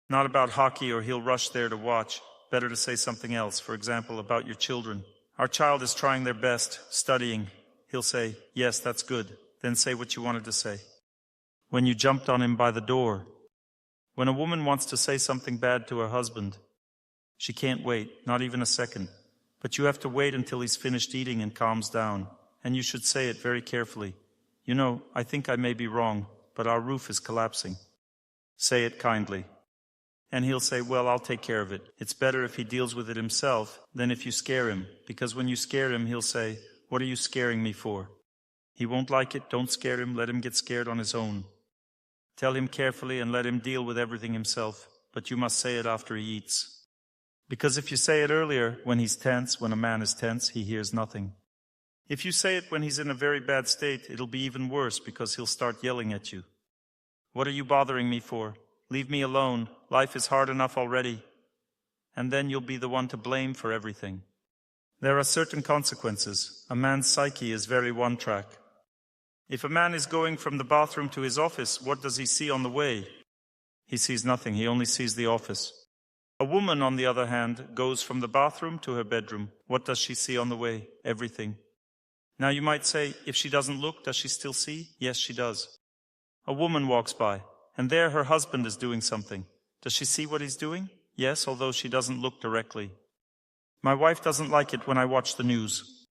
Not about hockey, or he'll rush there to watch. Better to say something else. For example, about your children. Our child is trying their best, studying. He'll say, "Yes, that's good." Then say what you wanted to say. When you jumped on him by the door. When a woman wants to say something bad to her husband, she can't wait, not even a second. But you have to wait until he's finished eating and calms down. And you should say it very carefully. "You know, I think I may be wrong, but our roof is collapsing." Say it kindly. And he'll say, "Well, I'll take care of it." It's better if he deals with it himself than if you scare him. Because when you scare him, he'll say, "What are you scaring me for?" He won't like it. Don't scare him. Let him get scared on his own. Tell him carefully and let him deal with everything himself. But you must say it after he eats. Because if you say it earlier, when he's tense, when a man is tense, he hears nothing. If you say it when he's in a very bad state, it'll be even worse because he'll start yelling at you. What are you bothering me for? Leave me alone. Life is hard enough already. And then you'll be the one to blame for everything. There are certain consequences. A man's psyche is very one-track. If a man is going from the bathroom to his office, what does he see on the way? He sees nothing. He only sees the office. A woman, on the other hand, goes from the bathroom to her bedroom. What does she see on the way? Everything. Now you might say, if she doesn't look, does she still see? Yes, she does. A woman walks by, and there her husband is doing something. Does she see what he's doing? Yes, although she doesn't look directly. My wife doesn't like it when I watch the news.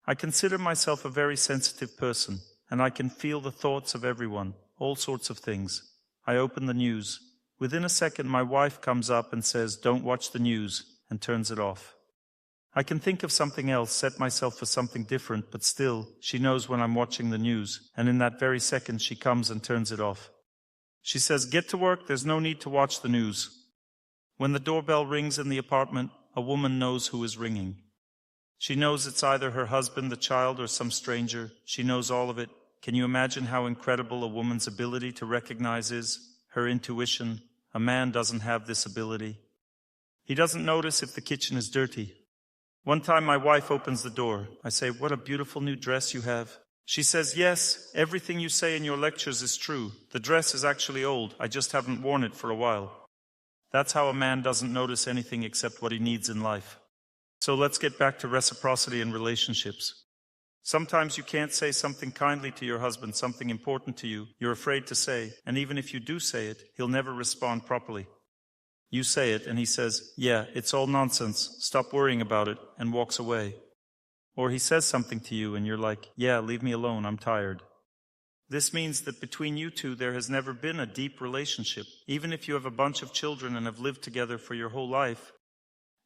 I consider myself a very sensitive person, and I can feel the thoughts of everyone, all sorts of things. I open the news. Within a second, my wife comes up and says, "Don't watch the news," and turns it off. I can think of something else, set myself for something different, but still, she knows when I'm watching the news, and in that very second she comes and turns it off. She says, "Get to work, there's no need to watch the news." When the doorbell rings in the apartment, a woman knows who is ringing. She knows it's either her husband, the child, or some stranger. She knows all of it. Can you imagine how incredible a woman's ability to recognize is? Her intuition. A man doesn't have this ability. He doesn't notice if the kitchen is dirty. One time my wife opens the door. I say, "What a beautiful new dress you have." She says, "Yes, everything you say in your lectures is true. The dress is actually old. I just haven't worn it for a while." That's how a man doesn't notice anything except what he needs in life. So let's get back to reciprocity in relationships. Sometimes you can't say something kindly to your husband, something important to you, you're afraid to say, and even if you do say it, he'll never respond properly. You say it, and he says, "Yeah, it's all nonsense, stop worrying about it," and walks away. Or he says something to you, and you're like, "Yeah, leave me alone, I'm tired." This means that between you two there has never been a deep relationship. Even if you have a bunch of children and have lived together for your whole life,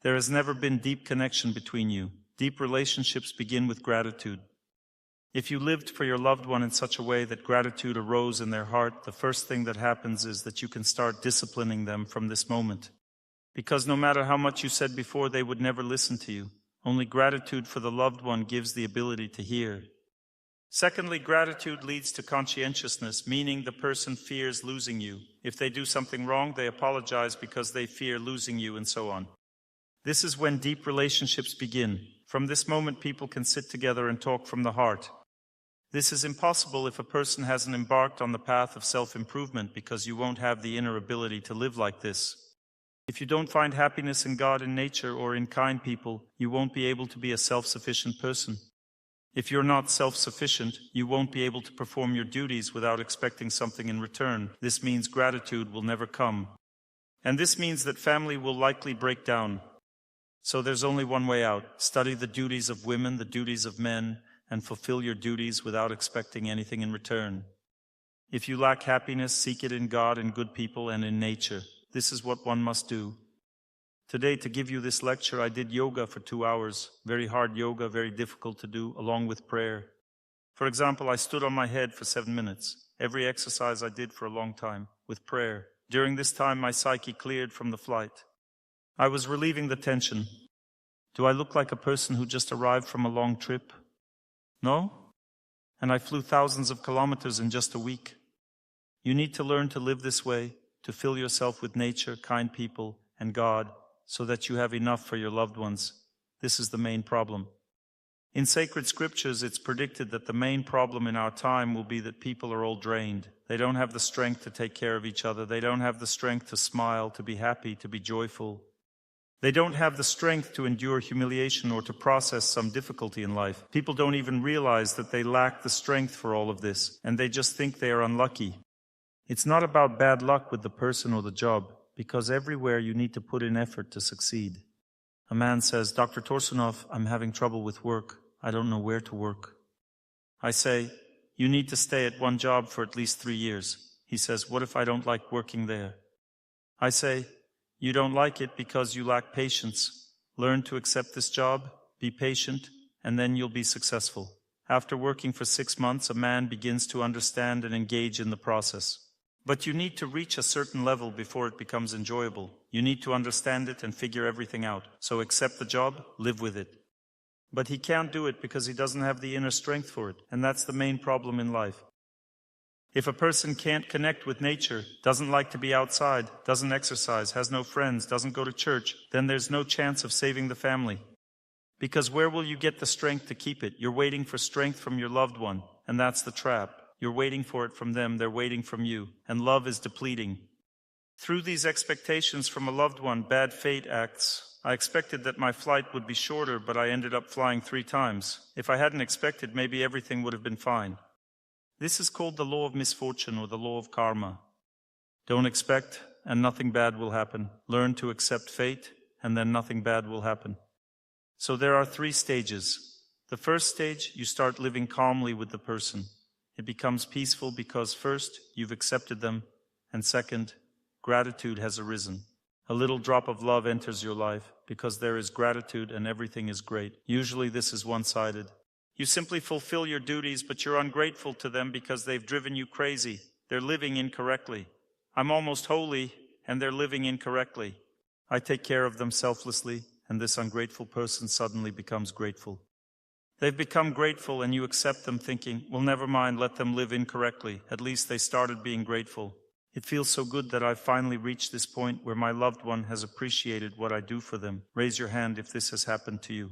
there has never been deep connection between you. Deep relationships begin with gratitude. If you lived for your loved one in such a way that gratitude arose in their heart, the first thing that happens is that you can start disciplining them from this moment. Because no matter how much you said before, they would never listen to you. Only gratitude for the loved one gives the ability to hear. Secondly, gratitude leads to conscientiousness, meaning the person fears losing you. If they do something wrong, they apologize because they fear losing you, and so on. This is when deep relationships begin. From this moment, people can sit together and talk from the heart. This is impossible if a person hasn't embarked on the path of self-improvement, because you won't have the inner ability to live like this. If you don't find happiness in God, in nature, or in kind people, you won't be able to be a self-sufficient person. If you're not self-sufficient, you won't be able to perform your duties without expecting something in return. This means gratitude will never come. And this means that family will likely break down. So there's only one way out. Study the duties of women, the duties of men, and fulfill your duties without expecting anything in return. If you lack happiness, seek it in God, in good people, and in nature. This is what one must do. Today, to give you this lecture, I did yoga for 2 hours. Very hard yoga, very difficult to do, along with prayer. For example, I stood on my head for 7 minutes. Every exercise I did for a long time, with prayer. During this time, my psyche cleared from the flight. I was relieving the tension. Do I look like a person who just arrived from a long trip? No? And I flew thousands of kilometers in just a week. You need to learn to live this way, to fill yourself with nature, kind people, and God, so that you have enough for your loved ones. This is the main problem. In sacred scriptures, it's predicted that the main problem in our time will be that people are all drained. They don't have the strength to take care of each other. They don't have the strength to smile, to be happy, to be joyful. They don't have the strength to endure humiliation or to process some difficulty in life. People don't even realize that they lack the strength for all of this, and they just think they are unlucky. It's not about bad luck with the person or the job, because everywhere you need to put in effort to succeed. A man says, "Dr. Torsunov, I'm having trouble with work. I don't know where to work." I say, "You need to stay at one job for at least 3 years. He says, "What if I don't like working there?" I say, "You don't like it because you lack patience. Learn to accept this job, be patient, and then you'll be successful." After working for 6 months, a man begins to understand and engage in the process. But you need to reach a certain level before it becomes enjoyable. You need to understand it and figure everything out. So accept the job, live with it. But he can't do it because he doesn't have the inner strength for it, and that's the main problem in life. If a person can't connect with nature, doesn't like to be outside, doesn't exercise, has no friends, doesn't go to church, then there's no chance of saving the family. Because where will you get the strength to keep it? You're waiting for strength from your loved one, and that's the trap. You're waiting for it from them, they're waiting from you, and love is depleting. Through these expectations from a loved one, bad fate acts. I expected that my flight would be shorter, but I ended up flying 3 times. If I hadn't expected, maybe everything would have been fine. This is called the law of misfortune or the law of karma. Don't expect, and nothing bad will happen. Learn to accept fate, and then nothing bad will happen. So there are 3 stages. The first stage, you start living calmly with the person. It becomes peaceful because first, you've accepted them, and second, gratitude has arisen. A little drop of love enters your life because there is gratitude and everything is great. Usually this is one-sided. You simply fulfill your duties, but you're ungrateful to them because they've driven you crazy. They're living incorrectly. I'm almost holy, and they're living incorrectly. I take care of them selflessly, and this ungrateful person suddenly becomes grateful. They've become grateful, and you accept them thinking, well, never mind, let them live incorrectly. At least they started being grateful. It feels so good that I've finally reached this point where my loved one has appreciated what I do for them. Raise your hand if this has happened to you.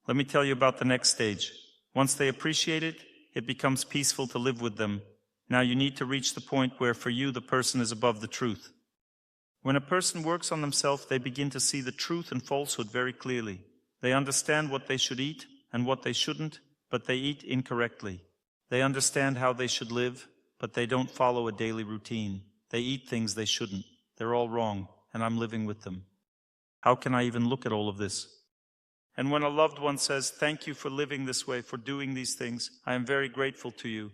Let me tell you about the next stage. Once they appreciate it, it becomes peaceful to live with them. Now you need to reach the point where for you the person is above the truth. When a person works on themselves, they begin to see the truth and falsehood very clearly. They understand what they should eat and what they shouldn't, but they eat incorrectly. They understand how they should live, but they don't follow a daily routine. They eat things they shouldn't. They're all wrong, and I'm living with them. How can I even look at all of this? And when a loved one says, thank you for living this way, for doing these things, I am very grateful to you.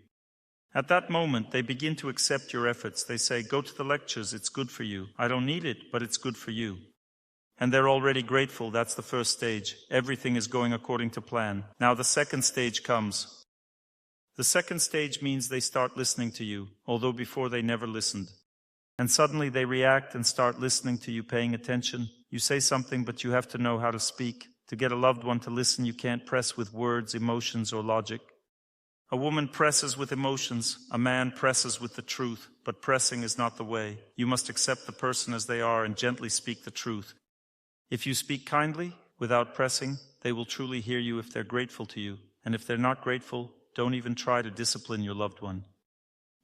At that moment, they begin to accept your efforts. They say, go to the lectures, it's good for you. I don't need it, but it's good for you. And they're already grateful. That's the first stage. Everything is going according to plan. Now the second stage comes. The second stage means they start listening to you, although before they never listened. And suddenly they react and start listening to you, paying attention. You say something, but you have to know how to speak. To get a loved one to listen, you can't press with words, emotions, or logic. A woman presses with emotions, a man presses with the truth, but pressing is not the way. You must accept the person as they are and gently speak the truth. If you speak kindly, without pressing, they will truly hear you if they're grateful to you. And if they're not grateful, don't even try to discipline your loved one.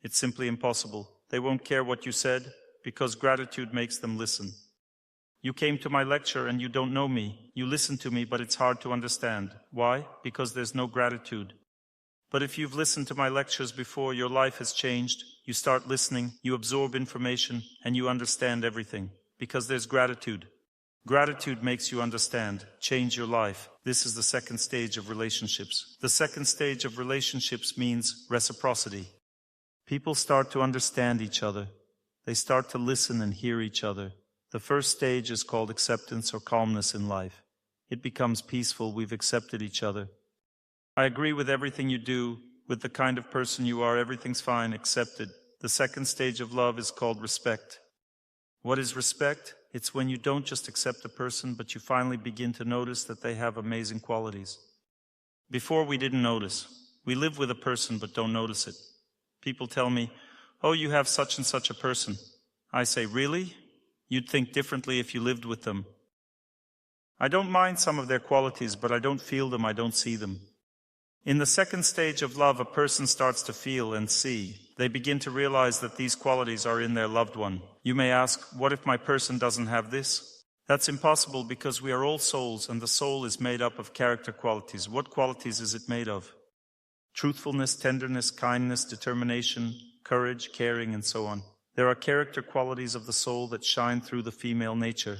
It's simply impossible. They won't care what you said, because gratitude makes them listen. You came to my lecture and you don't know me. You listen to me, but it's hard to understand. Why? Because there's no gratitude. But if you've listened to my lectures before, your life has changed. You start listening, you absorb information, and you understand everything. Because there's gratitude. Gratitude makes you understand, change your life. This is the second stage of relationships. The second stage of relationships means reciprocity. People start to understand each other. They start to listen and hear each other. The first stage is called acceptance or calmness in life. It becomes peaceful. We've accepted each other. I agree with everything you do, with the kind of person you are. Everything's fine, accepted. The second stage of love is called respect. What is respect? It's when you don't just accept a person, but you finally begin to notice that they have amazing qualities. Before, we didn't notice. We live with a person but don't notice it. People tell me, oh, you have such and such a person. I say, really? You'd think differently if you lived with them. I don't mind some of their qualities, but I don't feel them, I don't see them. In the second stage of love, a person starts to feel and see. They begin to realize that these qualities are in their loved one. You may ask, what if my person doesn't have this? That's impossible because we are all souls, and the soul is made up of character qualities. What qualities is it made of? Truthfulness, tenderness, kindness, determination, courage, caring, and so on. There are character qualities of the soul that shine through the female nature.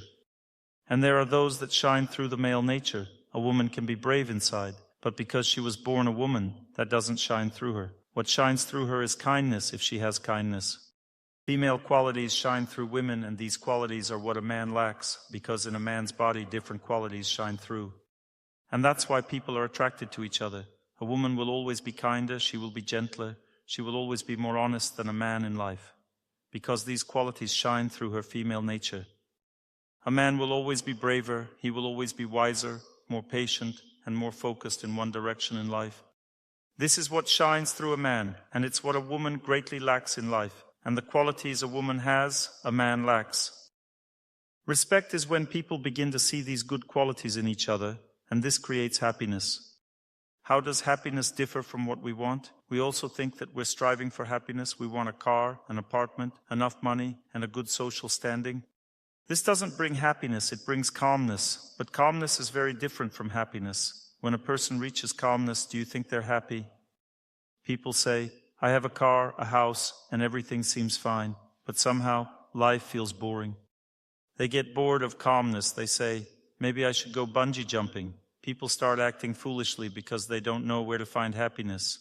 And there are those that shine through the male nature. A woman can be brave inside, but because she was born a woman, that doesn't shine through her. What shines through her is kindness, if she has kindness. Female qualities shine through women, and these qualities are what a man lacks, because in a man's body different qualities shine through. And that's why people are attracted to each other. A woman will always be kinder, she will be gentler, she will always be more honest than a man in life, because these qualities shine through her female nature. A man will always be braver, he will always be wiser, more patient, and more focused in one direction in life. This is what shines through a man, and it's what a woman greatly lacks in life, and the qualities a woman has, a man lacks. Respect is when people begin to see these good qualities in each other, and this creates happiness. How does happiness differ from what we want? We also think that we're striving for happiness. We want a car, an apartment, enough money, and a good social standing. This doesn't bring happiness, it brings calmness. But calmness is very different from happiness. When a person reaches calmness, do you think they're happy? People say, I have a car, a house, and everything seems fine. But somehow, life feels boring. They get bored of calmness. They say, maybe I should go bungee jumping. People start acting foolishly because they don't know where to find happiness.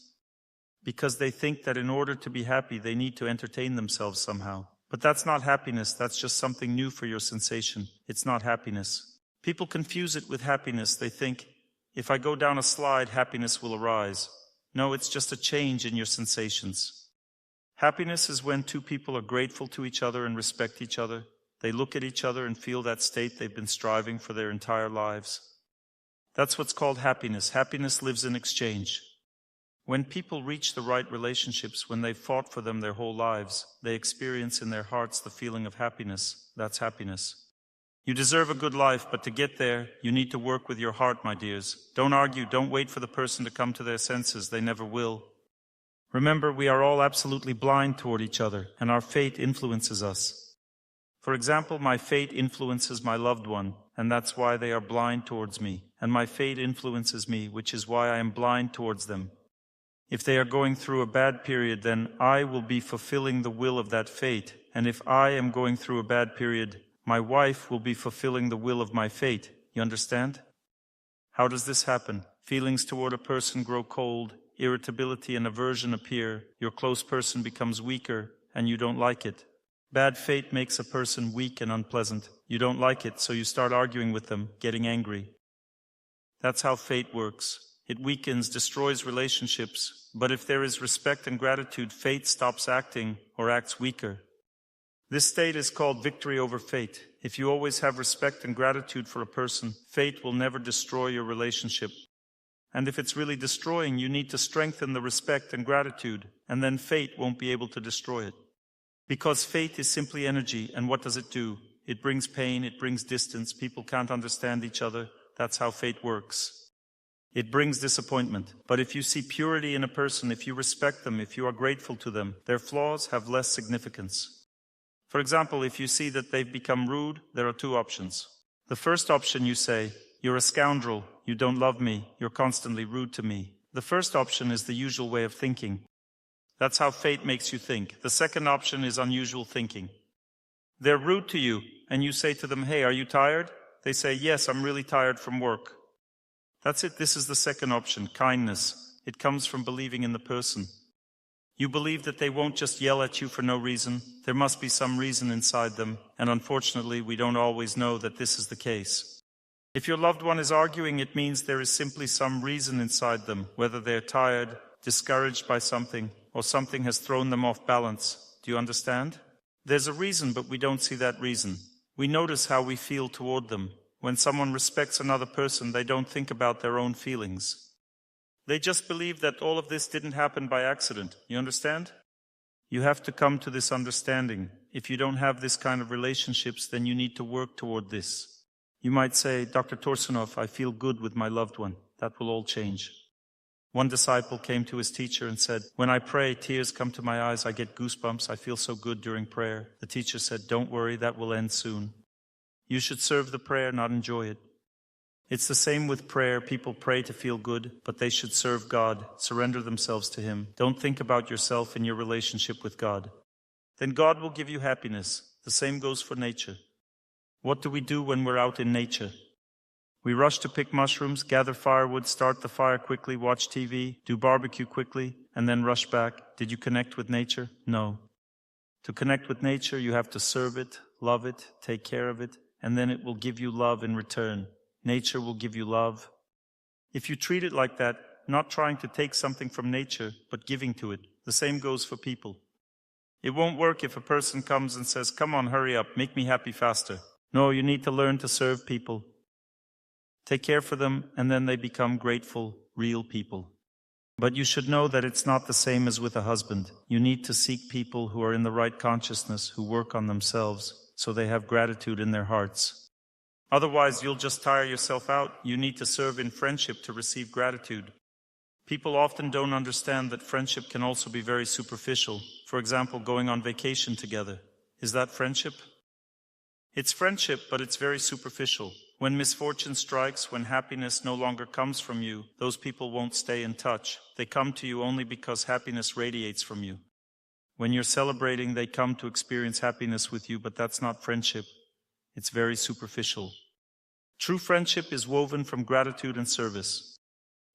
Because they think that in order to be happy, they need to entertain themselves somehow. But that's not happiness, that's just something new for your sensation. It's not happiness. People confuse it with happiness. They think, if I go down a slide, happiness will arise. No, it's just a change in your sensations. Happiness is when two people are grateful to each other and respect each other. They look at each other and feel that state they've been striving for their entire lives. That's what's called happiness. Happiness lives in exchange. When people reach the right relationships, when they've fought for them their whole lives, they experience in their hearts the feeling of happiness. That's happiness. You deserve a good life, but to get there, you need to work with your heart, my dears. Don't argue, don't wait for the person to come to their senses. They never will. Remember, we are all absolutely blind toward each other, and our fate influences us. For example, my fate influences my loved one, and that's why they are blind towards me. And my fate influences me, which is why I am blind towards them. If they are going through a bad period, then I will be fulfilling the will of that fate. And if I am going through a bad period, my wife will be fulfilling the will of my fate. You understand? How does this happen? Feelings toward a person grow cold, irritability and aversion appear, your close person becomes weaker, and you don't like it. Bad fate makes a person weak and unpleasant. You don't like it, so you start arguing with them, getting angry. That's how fate works. It weakens, destroys relationships. But if there is respect and gratitude, fate stops acting or acts weaker. This state is called victory over fate. If you always have respect and gratitude for a person, fate will never destroy your relationship. And if it's really destroying, you need to strengthen the respect and gratitude, and then fate won't be able to destroy it. Because fate is simply energy, and what does it do? It brings pain, it brings distance, people can't understand each other. That's how fate works. It brings disappointment. But if you see purity in a person, if you respect them, if you are grateful to them, their flaws have less significance. For example, if you see that they've become rude, there are two options. The first option, you say, you're a scoundrel, you don't love me, you're constantly rude to me. The first option is the usual way of thinking. That's how fate makes you think. The second option is unusual thinking. They're rude to you, and you say to them, hey, are you tired? They say, yes, I'm really tired from work. That's it. This is the second option, kindness. It comes from believing in the person. You believe that they won't just yell at you for no reason. There must be some reason inside them, and unfortunately, we don't always know that this is the case. If your loved one is arguing, it means there is simply some reason inside them, whether they're tired, discouraged by something, or something has thrown them off balance. Do you understand? There's a reason, but we don't see that reason. We notice how we feel toward them. When someone respects another person, they don't think about their own feelings. They just believe that all of this didn't happen by accident. You understand? You have to come to this understanding. If you don't have this kind of relationships, then you need to work toward this. You might say, Dr. Torsunov, I feel good with my loved one. That will all change. One disciple came to his teacher and said, when I pray, tears come to my eyes. I get goosebumps. I feel so good during prayer. The teacher said, don't worry, that will end soon. You should serve the prayer, not enjoy it. It's the same with prayer. People pray to feel good, but they should serve God, surrender themselves to Him. Don't think about yourself and your relationship with God. Then God will give you happiness. The same goes for nature. What do we do when we're out in nature? We rush to pick mushrooms, gather firewood, start the fire quickly, watch TV, do barbecue quickly, and then rush back. Did you connect with nature? No. To connect with nature, you have to serve it, love it, take care of it, and then it will give you love in return. Nature will give you love. If you treat it like that, not trying to take something from nature, but giving to it, the same goes for people. It won't work if a person comes and says, come on, hurry up, make me happy faster. No, you need to learn to serve people. Take care for them, and then they become grateful, real people. But you should know that it's not the same as with a husband. You need to seek people who are in the right consciousness, who work on themselves, so they have gratitude in their hearts. Otherwise, you'll just tire yourself out. You need to serve in friendship to receive gratitude. People often don't understand that friendship can also be very superficial. For example, going on vacation together. Is that friendship? It's friendship, but it's very superficial. When misfortune strikes, when happiness no longer comes from you, those people won't stay in touch. They come to you only because happiness radiates from you. When you're celebrating, they come to experience happiness with you, but that's not friendship. It's very superficial. True friendship is woven from gratitude and service.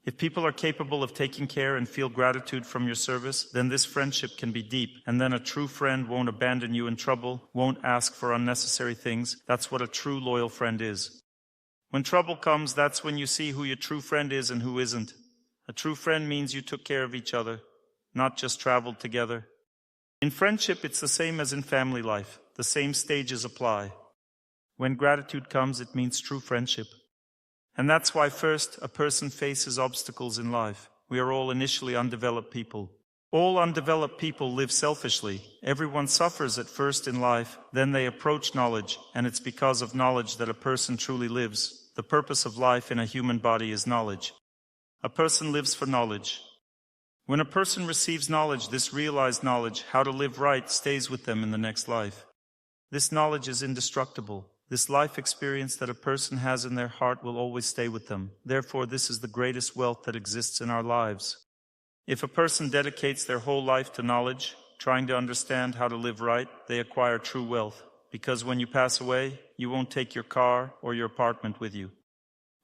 If people are capable of taking care and feel gratitude from your service, then this friendship can be deep, and then a true friend won't abandon you in trouble, won't ask for unnecessary things. That's what a true loyal friend is. When trouble comes, that's when you see who your true friend is and who isn't. A true friend means you took care of each other, not just traveled together. In friendship, it's the same as in family life. The same stages apply. When gratitude comes, it means true friendship. And that's why first a person faces obstacles in life. We are all initially undeveloped people. All undeveloped people live selfishly. Everyone suffers at first in life, then they approach knowledge, and it's because of knowledge that a person truly lives. The purpose of life in a human body is knowledge. A person lives for knowledge. When a person receives knowledge, this realized knowledge, how to live right, stays with them in the next life. This knowledge is indestructible. This life experience that a person has in their heart will always stay with them. Therefore, this is the greatest wealth that exists in our lives. If a person dedicates their whole life to knowledge, trying to understand how to live right, they acquire true wealth. Because when you pass away, you won't take your car or your apartment with you.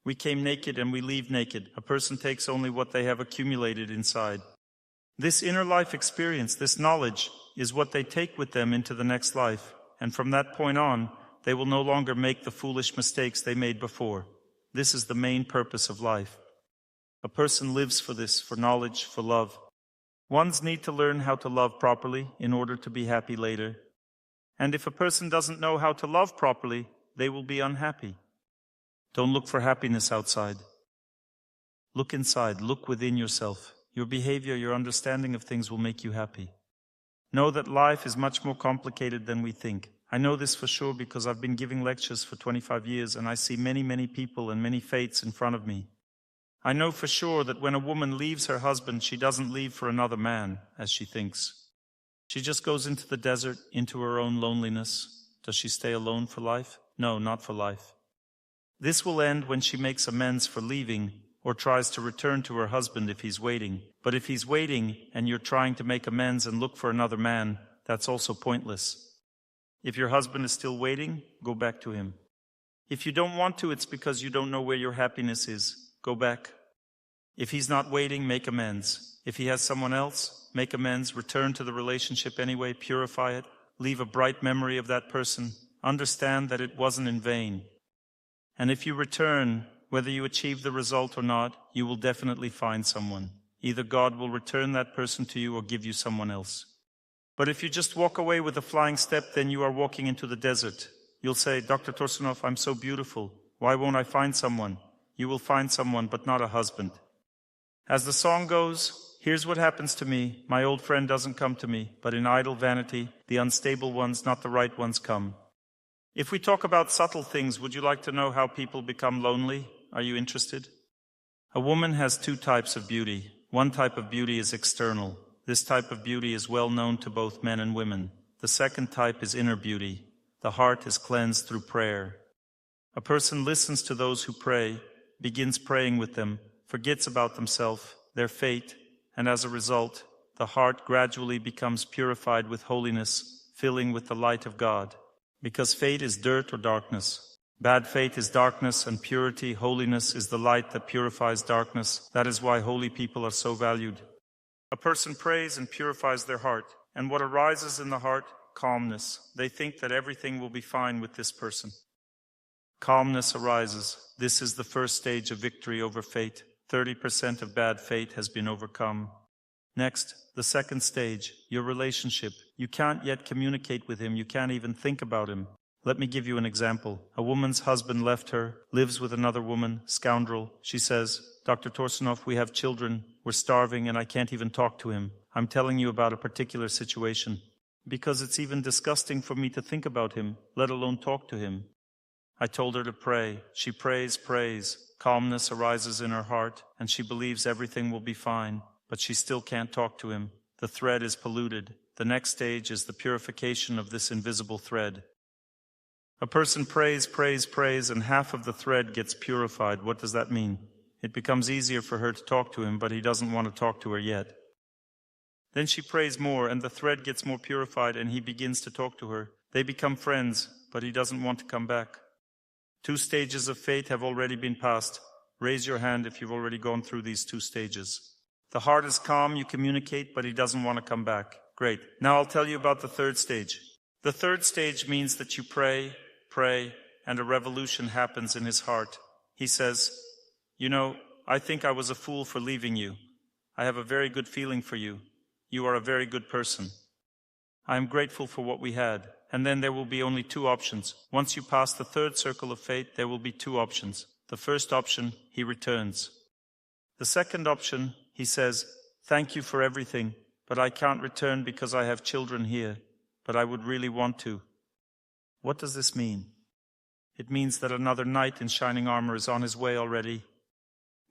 We came naked and we leave naked. A person takes only what they have accumulated inside. This inner life experience, this knowledge, is what they take with them into the next life. And from that point on, they will no longer make the foolish mistakes they made before. This is the main purpose of life. A person lives for this, for knowledge, for love. Ones need to learn how to love properly in order to be happy later. And if a person doesn't know how to love properly, they will be unhappy. Don't look for happiness outside. Look inside, look within yourself. Your behavior, your understanding of things will make you happy. Know that life is much more complicated than we think. I know this for sure because I've been giving lectures for 25 years and I see many, many people and many fates in front of me. I know for sure that when a woman leaves her husband, she doesn't leave for another man, as she thinks. She just goes into the desert, into her own loneliness. Does she stay alone for life? No, not for life. This will end when she makes amends for leaving or tries to return to her husband if he's waiting. But if he's waiting and you're trying to make amends and look for another man, that's also pointless. If your husband is still waiting, go back to him. If you don't want to, it's because you don't know where your happiness is. Go back. If he's not waiting, make amends. If he has someone else, make amends, return to the relationship anyway, purify it, leave a bright memory of that person. Understand that it wasn't in vain. And if you return, whether you achieve the result or not, you will definitely find someone. Either God will return that person to you or give you someone else. But if you just walk away with a flying step, then you are walking into the desert. You'll say, Dr. Torsunov, I'm so beautiful. Why won't I find someone? You will find someone, but not a husband. As the song goes, here's what happens to me. My old friend doesn't come to me, but in idle vanity, the unstable ones, not the right ones, come. If we talk about subtle things, would you like to know how people become lonely? Are you interested? A woman has two types of beauty. One type of beauty is external. This type of beauty is well known to both men and women. The second type is inner beauty. The heart is cleansed through prayer. A person listens to those who pray, begins praying with them, forgets about themselves, their fate, and as a result, the heart gradually becomes purified with holiness, filling with the light of God. Because fate is dirt or darkness. Bad fate is darkness, and purity, holiness, is the light that purifies darkness. That is why holy people are so valued. A person prays and purifies their heart, and what arises in the heart? Calmness. They think that everything will be fine with this person. Calmness arises. This is the first stage of victory over fate. 30% of bad fate has been overcome. Next, the second stage, your relationship. You can't yet communicate with him. You can't even think about him. Let me give you an example. A woman's husband left her, lives with another woman, scoundrel. She says, Dr. Torsunov, we have children, we're starving, and I can't even talk to him. I'm telling you about a particular situation. Because it's even disgusting for me to think about him, let alone talk to him. I told her to pray. She prays. Calmness arises in her heart, and she believes everything will be fine, but she still can't talk to him. The thread is polluted. The next stage is the purification of this invisible thread. A person prays, and half of the thread gets purified. What does that mean? It becomes easier for her to talk to him, but he doesn't want to talk to her yet. Then she prays more, and the thread gets more purified, and he begins to talk to her. They become friends, but he doesn't want to come back. 2 stages of fate have already been passed. Raise your hand if you've already gone through these 2 stages. The heart is calm, you communicate, but he doesn't want to come back. Great. Now I'll tell you about the 3rd stage. The 3rd stage means that you pray, and a revolution happens in his heart. He says, I think I was a fool for leaving you. I have a very good feeling for you. You are a very good person. I am grateful for what we had. And then there will be only 2 options. Once you pass the 3rd circle of fate, there will be 2 options. The first option, he returns. The second option, he says, thank you for everything, but I can't return because I have children here, but I would really want to. What does this mean? It means that another knight in shining armor is on his way already.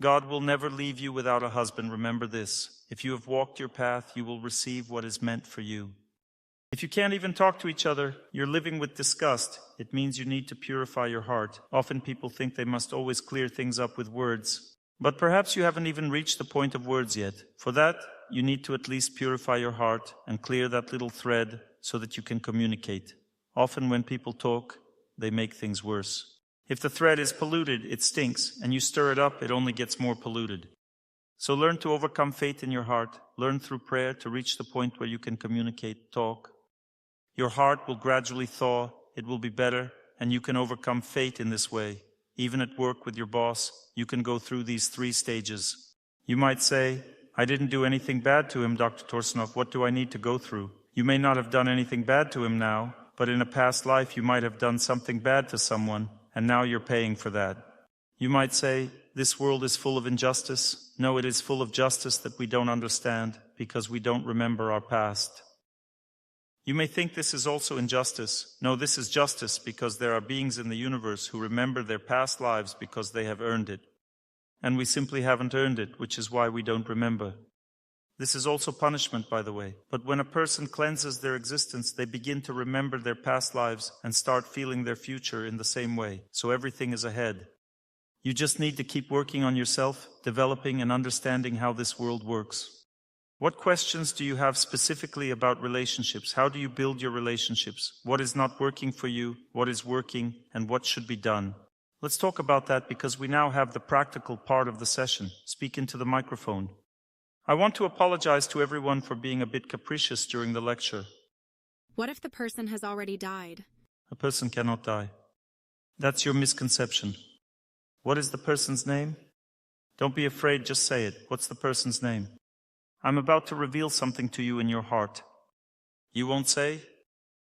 God will never leave you without a husband, remember this. If you have walked your path, you will receive what is meant for you. If you can't even talk to each other, you're living with disgust. It means you need to purify your heart. Often people think they must always clear things up with words. But perhaps you haven't even reached the point of words yet. For that, you need to at least purify your heart and clear that little thread so that you can communicate. Often when people talk, they make things worse. If the thread is polluted, it stinks, and you stir it up, it only gets more polluted. So learn to overcome fate in your heart. Learn through prayer to reach the point where you can communicate, talk. Your heart will gradually thaw, it will be better, and you can overcome fate in this way. Even at work with your boss, you can go through these 3 stages. You might say, I didn't do anything bad to him, Dr. Torsunov. What do I need to go through? You may not have done anything bad to him now, but in a past life you might have done something bad to someone, and now you're paying for that. You might say, this world is full of injustice. No, it is full of justice that we don't understand because we don't remember our past. You may think this is also injustice. No, this is justice because there are beings in the universe who remember their past lives because they have earned it. And we simply haven't earned it, which is why we don't remember. This is also punishment, by the way. But when a person cleanses their existence, they begin to remember their past lives and start feeling their future in the same way. So everything is ahead. You just need to keep working on yourself, developing and understanding how this world works. What questions do you have specifically about relationships? How do you build your relationships? What is not working for you? What is working? And what should be done? Let's talk about that because we now have the practical part of the session. Speak into the microphone. I want to apologize to everyone for being a bit capricious during the lecture. What if the person has already died? A person cannot die. That's your misconception. What is the person's name? Don't be afraid, just say it. What's the person's name? I'm about to reveal something to you in your heart. You won't say?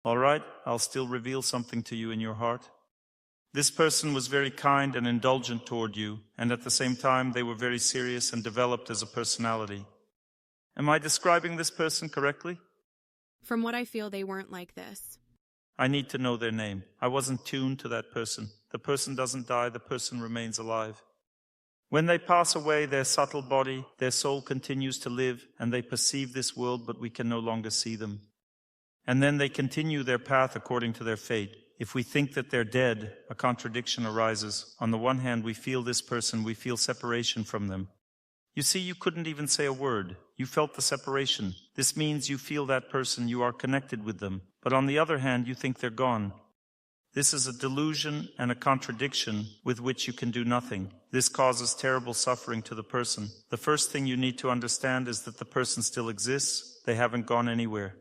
All right, I'll still reveal something to you in your heart. This person was very kind and indulgent toward you, and at the same time they were very serious and developed as a personality. Am I describing this person correctly? From what I feel, they weren't like this. I need to know their name. I wasn't tuned to that person. The person doesn't die, the person remains alive. When they pass away, their subtle body, their soul continues to live, and they perceive this world, but we can no longer see them. And then they continue their path according to their fate. If we think that they're dead, a contradiction arises. On the one hand, we feel this person, we feel separation from them. You see, you couldn't even say a word. You felt the separation. This means you feel that person, you are connected with them. But on the other hand, you think they're gone. This is a delusion and a contradiction with which you can do nothing. This causes terrible suffering to the person. The first thing you need to understand is that the person still exists. They haven't gone anywhere.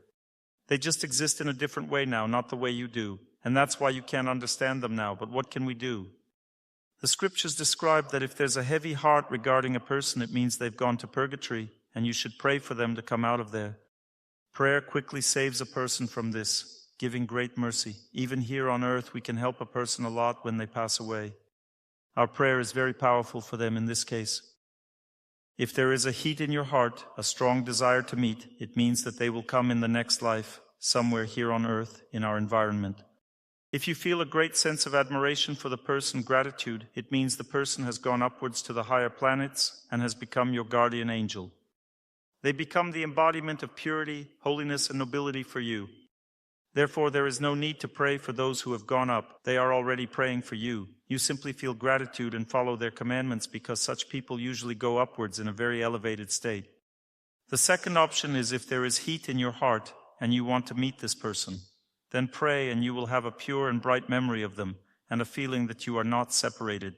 They just exist in a different way now, not the way you do. And that's why you can't understand them now. But what can we do? The scriptures describe that if there's a heavy heart regarding a person, it means they've gone to purgatory, and you should pray for them to come out of there. Prayer quickly saves a person from this. giving great mercy. Even here on earth, we can help a person a lot when they pass away. Our prayer is very powerful for them in this case. If there is a heat in your heart, a strong desire to meet, it means that they will come in the next life, somewhere here on earth, in our environment. If you feel a great sense of admiration for the person, gratitude, it means the person has gone upwards to the higher planets and has become your guardian angel. They become the embodiment of purity, holiness, and nobility for you. Therefore, there is no need to pray for those who have gone up. They are already praying for you. You simply feel gratitude and follow their commandments because such people usually go upwards in a very elevated state. The second option is if there is heat in your heart and you want to meet this person. Then pray and you will have a pure and bright memory of them and a feeling that you are not separated.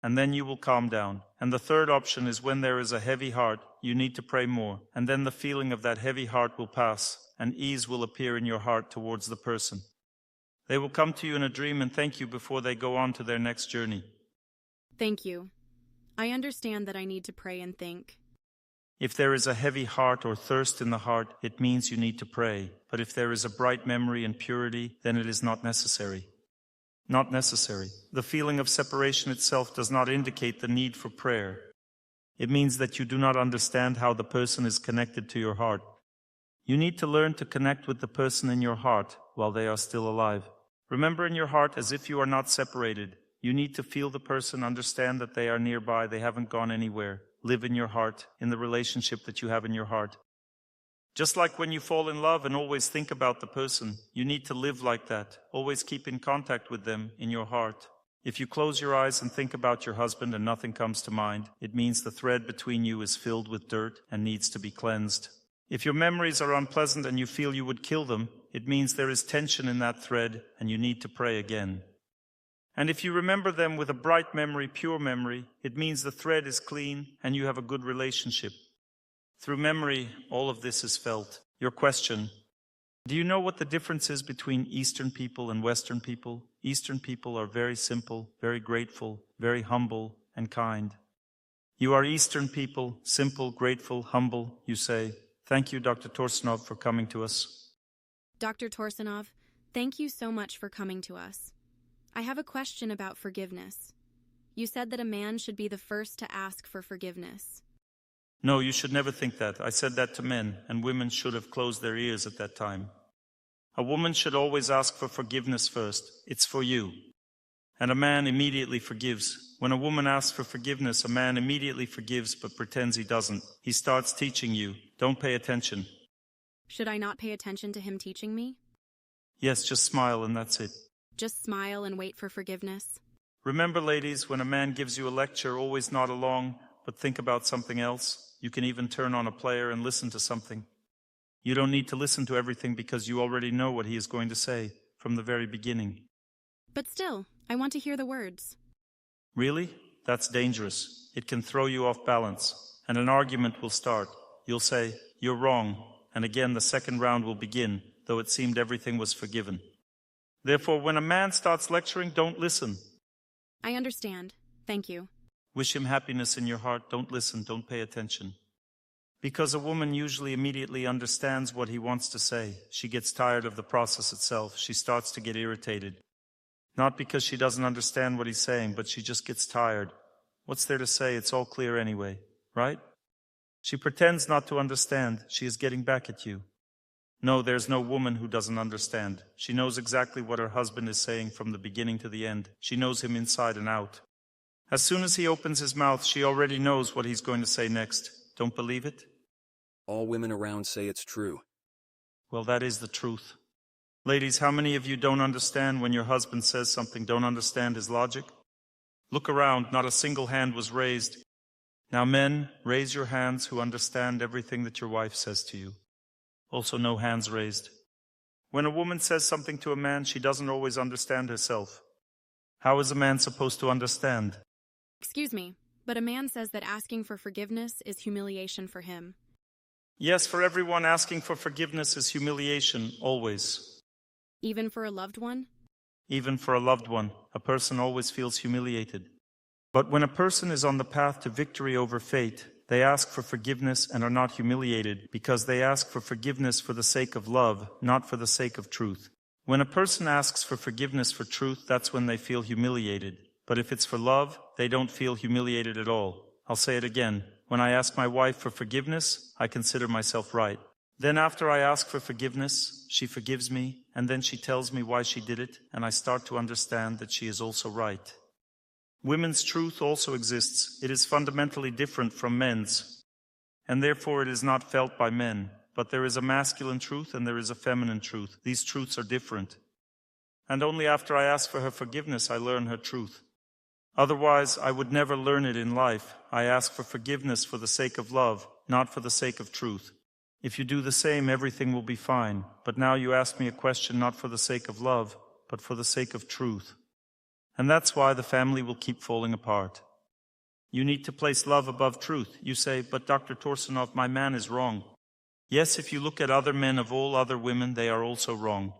And then you will calm down. And the third option is when there is a heavy heart, you need to pray more. And then the feeling of that heavy heart will pass and ease will appear in your heart towards the person. They will come to you in a dream and thank you before they go on to their next journey. Thank you. I understand that I need to pray and think. If there is a heavy heart or thirst in the heart, it means you need to pray. But if there is a bright memory and purity, then it is not necessary. Not necessary. The feeling of separation itself does not indicate the need for prayer. It means that you do not understand how the person is connected to your heart. You need to learn to connect with the person in your heart while they are still alive. Remember in your heart as if you are not separated. You need to feel the person, understand that they are nearby, they haven't gone anywhere. Live in your heart, in the relationship that you have in your heart. Just like when you fall in love and always think about the person, you need to live like that. Always keep in contact with them in your heart. If you close your eyes and think about your husband and nothing comes to mind, it means the thread between you is filled with dirt and needs to be cleansed. If your memories are unpleasant and you feel you would kill them, it means there is tension in that thread and you need to pray again. And if you remember them with a bright memory, pure memory, it means the thread is clean and you have a good relationship. Through memory, all of this is felt. Your question: do you know what the difference is between Eastern people and Western people? Eastern people are very simple, very grateful, very humble, and kind. You are Eastern people, simple, grateful, humble. You say, "Thank you, Dr. Torsunov, for coming to us." Dr. Torsunov, thank you so much for coming to us. I have a question about forgiveness. You said that a man should be the first to ask for forgiveness. No, you should never think that. I said that to men, and women should have closed their ears at that time. A woman should always ask for forgiveness first. It's for you. And a man immediately forgives. When a woman asks for forgiveness, a man immediately forgives but pretends he doesn't. He starts teaching you. Don't pay attention. Should I not pay attention to him teaching me? Yes, just smile and that's it. Just smile and wait for forgiveness? Remember, ladies, when a man gives you a lecture, always nod along, but think about something else. You can even turn on a player and listen to something. You don't need to listen to everything because you already know what he is going to say from the very beginning. But still, I want to hear the words. Really? That's dangerous. It can throw you off balance, and an argument will start. You'll say, "You're wrong," and again the second round will begin, though it seemed everything was forgiven. Therefore, when a man starts lecturing, don't listen. I understand. Thank you. Wish him happiness in your heart. Don't listen. Don't pay attention. Because a woman usually immediately understands what he wants to say. She gets tired of the process itself. She starts to get irritated. Not because she doesn't understand what he's saying, but she just gets tired. What's there to say? It's all clear anyway, right? She pretends not to understand. She is getting back at you. No, there's no woman who doesn't understand. She knows exactly what her husband is saying from the beginning to the end. She knows him inside and out. As soon as he opens his mouth, she already knows what he's going to say next. Don't believe it? All women around say it's true. Well, that is the truth. Ladies, how many of you don't understand when your husband says something, don't understand his logic? Look around, not a single hand was raised. Now men, raise your hands who understand everything that your wife says to you. Also no hands raised. When a woman says something to a man, she doesn't always understand herself. How is a man supposed to understand? Excuse me, but a man says that asking for forgiveness is humiliation for him. Yes, for everyone, asking for forgiveness is humiliation, always. Even for a loved one? Even for a loved one, a person always feels humiliated. But when a person is on the path to victory over fate, They ask for forgiveness and are not humiliated because they ask for forgiveness for the sake of love, not for the sake of truth. When a person asks for forgiveness for truth, that's when they feel humiliated. But if it's for love, they don't feel humiliated at all. I'll say it again. When I ask my wife for forgiveness, I consider myself right. Then after I ask for forgiveness, she forgives me, and then she tells me why she did it, and I start to understand that she is also right. Women's truth also exists. It is fundamentally different from men's, and therefore it is not felt by men. But there is a masculine truth and there is a feminine truth. These truths are different. And only after I ask for her forgiveness, I learn her truth. Otherwise, I would never learn it in life. I ask for forgiveness for the sake of love, not for the sake of truth. If you do the same, everything will be fine. But now you ask me a question not for the sake of love, but for the sake of truth. And that's why the family will keep falling apart. You need to place love above truth. You say, but Dr. Torsunov, my man is wrong. Yes, if you look at other men of all other women, they are also wrong.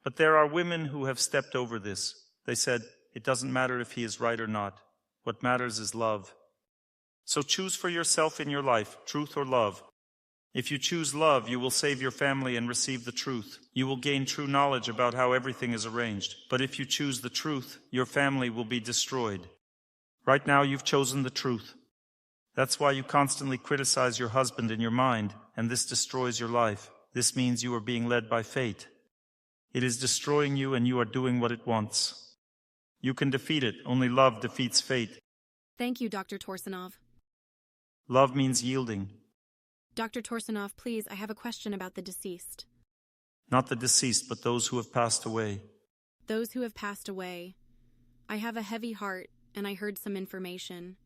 But there are women who have stepped over this. They said, it doesn't matter if he is right or not. What matters is love. So choose for yourself in your life, truth or love. If you choose love, you will save your family and receive the truth. You will gain true knowledge about how everything is arranged. But if you choose the truth, your family will be destroyed. Right now, you've chosen the truth. That's why you constantly criticize your husband in your mind, and this destroys your life. This means you are being led by fate. It is destroying you, and you are doing what it wants. You can defeat it. Only love defeats fate. Thank you, Dr. Torsunov. Love means yielding. Dr. Torsunov, please, I have a question about the deceased. Not the deceased, but those who have passed away. Those who have passed away. I have a heavy heart, and I heard some information.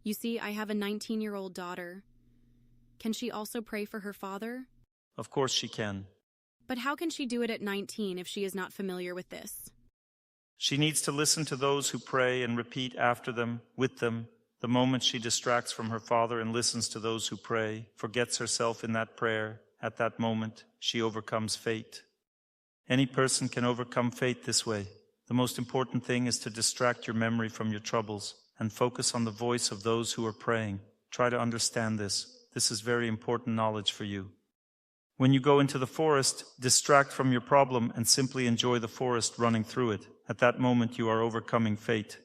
You see, I have a 19-year-old daughter. Can she also pray for her father? Of course she can. But how can she do it at 19 if she is not familiar with this? She needs to listen to those who pray and repeat after them, with them. The moment she distracts from her father and listens to those who pray, forgets herself in that prayer, at that moment, she overcomes fate. Any person can overcome fate this way. The most important thing is to distract your memory from your troubles and focus on the voice of those who are praying. Try to understand this. This is very important knowledge for you. When you go into the forest, distract from your problem and simply enjoy the forest running through it. At that moment, you are overcoming fate.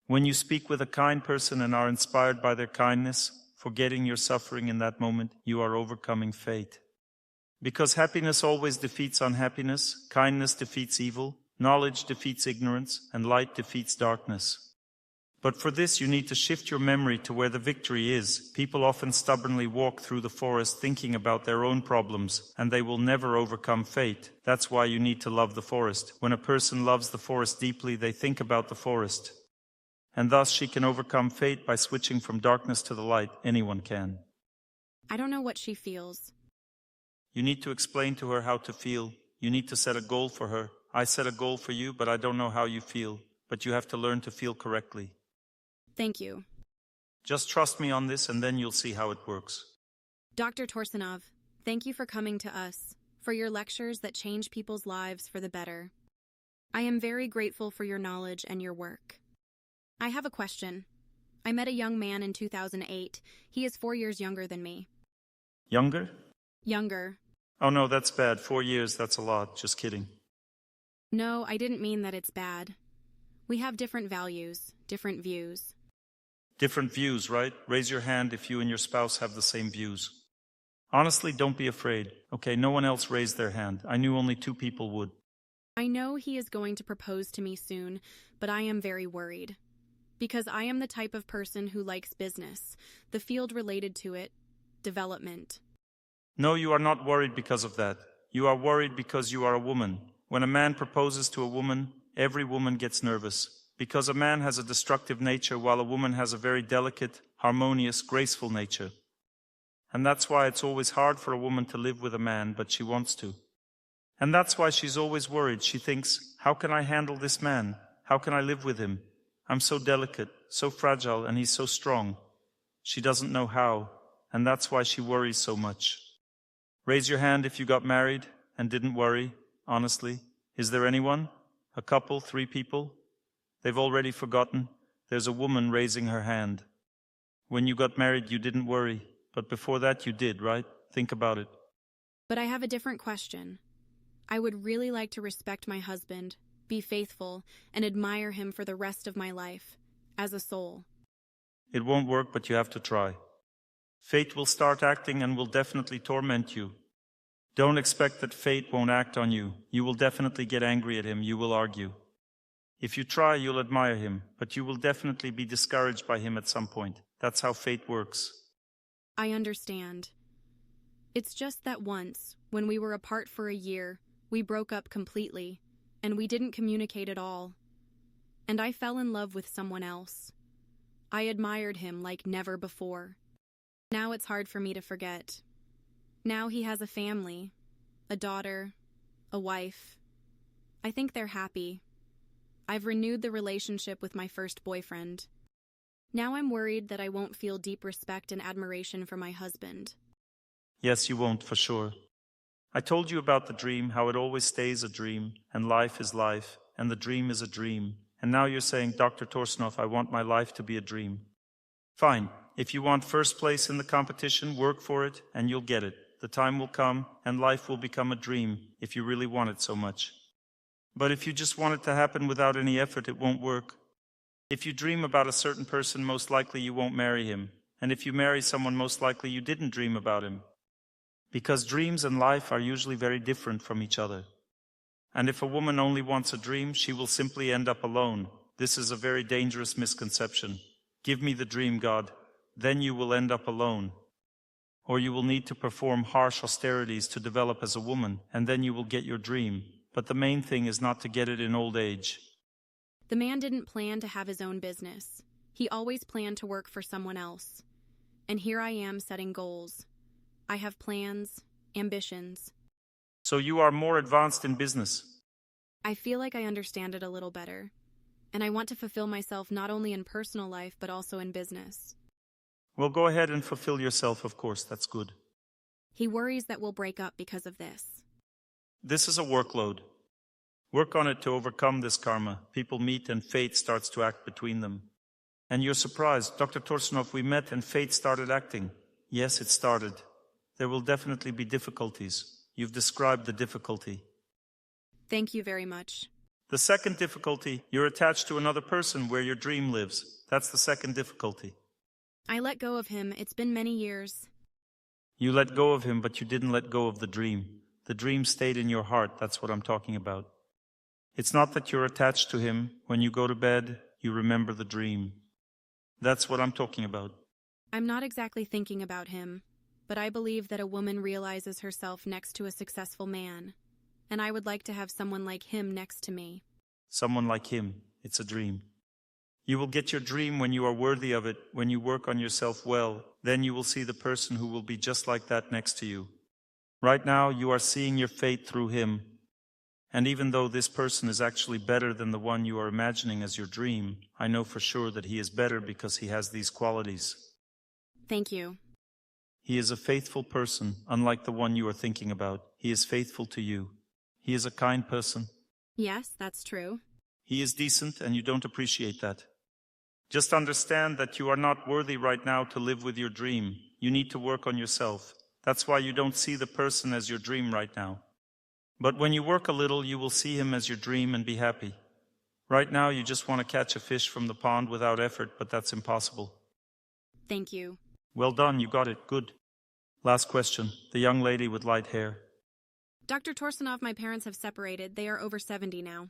When you speak with a kind person and are inspired by their kindness, forgetting your suffering in that moment, you are overcoming fate. Because happiness always defeats unhappiness, kindness defeats evil, knowledge defeats ignorance, and light defeats darkness. But for this you need to shift your memory to where the victory is. People often stubbornly walk through the forest thinking about their own problems, and they will never overcome fate. That's why you need to love the forest. When a person loves the forest deeply, they think about the forest. And thus she can overcome fate by switching from darkness to the light. Anyone can. I don't know what she feels. You need to explain to her how to feel. You need to set a goal for her. I set a goal for you, but I don't know how you feel. But you have to learn to feel correctly. Thank you. Just trust me on this, and then you'll see how it works. Dr. Torsunov, thank you for coming to us, for your lectures that change people's lives for the better. I am very grateful for your knowledge and your work. I have a question. I met a young man in 2008. He is 4 years younger than me. Younger? Younger. Oh no, that's bad. 4 years, that's a lot. Just kidding. No, I didn't mean that it's bad. We have different values, different views. Different views, right? Raise your hand if you and your spouse have the same views. Honestly, don't be afraid. Okay, no one else raised their hand. I knew only 2 people would. I know he is going to propose to me soon, but I am very worried. Because I am the type of person who likes business, the field related to it, development. No, you are not worried because of that. You are worried because you are a woman. When a man proposes to a woman, every woman gets nervous. Because a man has a destructive nature while a woman has a very delicate, harmonious, graceful nature. And that's why it's always hard for a woman to live with a man, but she wants to. And that's why she's always worried. She thinks, how can I handle this man? How can I live with him? I'm so delicate, so fragile, and he's so strong. She doesn't know how, and that's why she worries so much. Raise your hand if you got married and didn't worry, honestly. Is there anyone? A couple, 3 people? They've already forgotten. There's a woman raising her hand. When you got married, you didn't worry. But before that, you did, right? Think about it. But I have a different question. I would really like to respect my husband, be faithful, and admire him for the rest of my life, as a soul. It won't work, but you have to try. Fate will start acting and will definitely torment you. Don't expect that fate won't act on you. You will definitely get angry at him. You will argue. If you try, you'll admire him, but you will definitely be discouraged by him at some point. That's how fate works. I understand. It's just that once, when we were apart for a year, we broke up completely, and we didn't communicate at all. And I fell in love with someone else. I admired him like never before. Now it's hard for me to forget. Now he has a family, a daughter, a wife. I think they're happy. I've renewed the relationship with my first boyfriend. Now I'm worried that I won't feel deep respect and admiration for my husband. Yes, you won't, for sure. I told you about the dream, how it always stays a dream, and life is life, and the dream is a dream. And now you're saying, Dr. Torsunov, I want my life to be a dream. Fine. If you want first place in the competition, work for it, and you'll get it. The time will come, and life will become a dream, if you really want it so much. But if you just want it to happen without any effort, it won't work. If you dream about a certain person, most likely you won't marry him. And if you marry someone, most likely you didn't dream about him. Because dreams and life are usually very different from each other. And if a woman only wants a dream, she will simply end up alone. This is a very dangerous misconception. Give me the dream, God. Then you will end up alone. Or you will need to perform harsh austerities to develop as a woman, and then you will get your dream. But the main thing is not to get it in old age. The man didn't plan to have his own business. He always planned to work for someone else. And here I am setting goals. I have plans, ambitions. So you are more advanced in business. I feel like I understand it a little better. And I want to fulfill myself not only in personal life, but also in business. Well, go ahead and fulfill yourself, of course. That's good. He worries that we'll break up because of this. This is a workload. Work on it to overcome this karma. People meet and fate starts to act between them. And you're surprised. Dr. Torsunov, we met and fate started acting. Yes, it started. There will definitely be difficulties. You've described the difficulty. Thank you very much. The second difficulty, you're attached to another person where your dream lives. That's the second difficulty. I let go of him. It's been many years. You let go of him, but you didn't let go of the dream. The dream stayed in your heart. That's what I'm talking about. It's not that you're attached to him. When you go to bed, you remember the dream. That's what I'm talking about. I'm not exactly thinking about him, but I believe that a woman realizes herself next to a successful man, and I would like to have someone like him next to me. Someone like him. It's a dream. You will get your dream when you are worthy of it, when you work on yourself well. Then you will see the person who will be just like that next to you. Right now, you are seeing your fate through him. And even though this person is actually better than the one you are imagining as your dream, I know for sure that he is better because he has these qualities. Thank you. He is a faithful person, unlike the one you are thinking about. He is faithful to you. He is a kind person. Yes, that's true. He is decent, and you don't appreciate that. Just understand that you are not worthy right now to live with your dream. You need to work on yourself. That's why you don't see the person as your dream right now. But when you work a little, you will see him as your dream and be happy. Right now, you just want to catch a fish from the pond without effort, but that's impossible. Thank you. Well done, you got it. Good. Last question. The young lady with light hair. Dr. Torsunov, my parents have separated. They are over 70 now.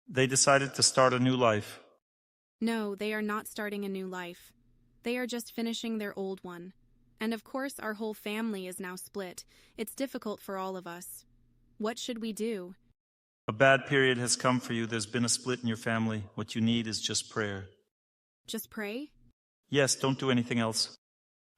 They decided to start a new life. No, they are not starting a new life. They are just finishing their old one. And of course, our whole family is now split. It's difficult for all of us. What should we do? A bad period has come for you. There's been a split in your family. What you need is just prayer. Just pray? Yes, don't do anything else.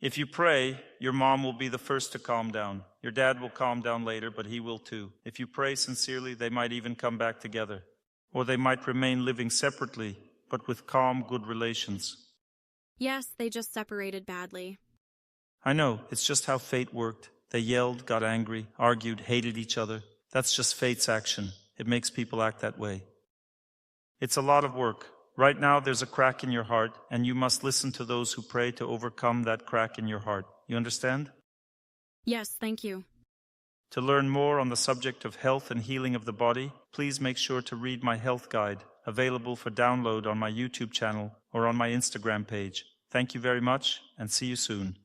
If you pray, your mom will be the first to calm down. Your dad will calm down later, but he will too. If you pray sincerely, they might even come back together. Or they might remain living separately, but with calm, good relations. Yes, they just separated badly. I know, it's just how fate worked. They yelled, got angry, argued, hated each other. That's just fate's action. It makes people act that way. It's a lot of work, Right now, there's a crack in your heart, and you must listen to those who pray to overcome that crack in your heart. You understand? Yes, thank you. To learn more on the subject of health and healing of the body, please make sure to read my health guide, available for download on my YouTube channel or on my Instagram page. Thank you very much, and see you soon.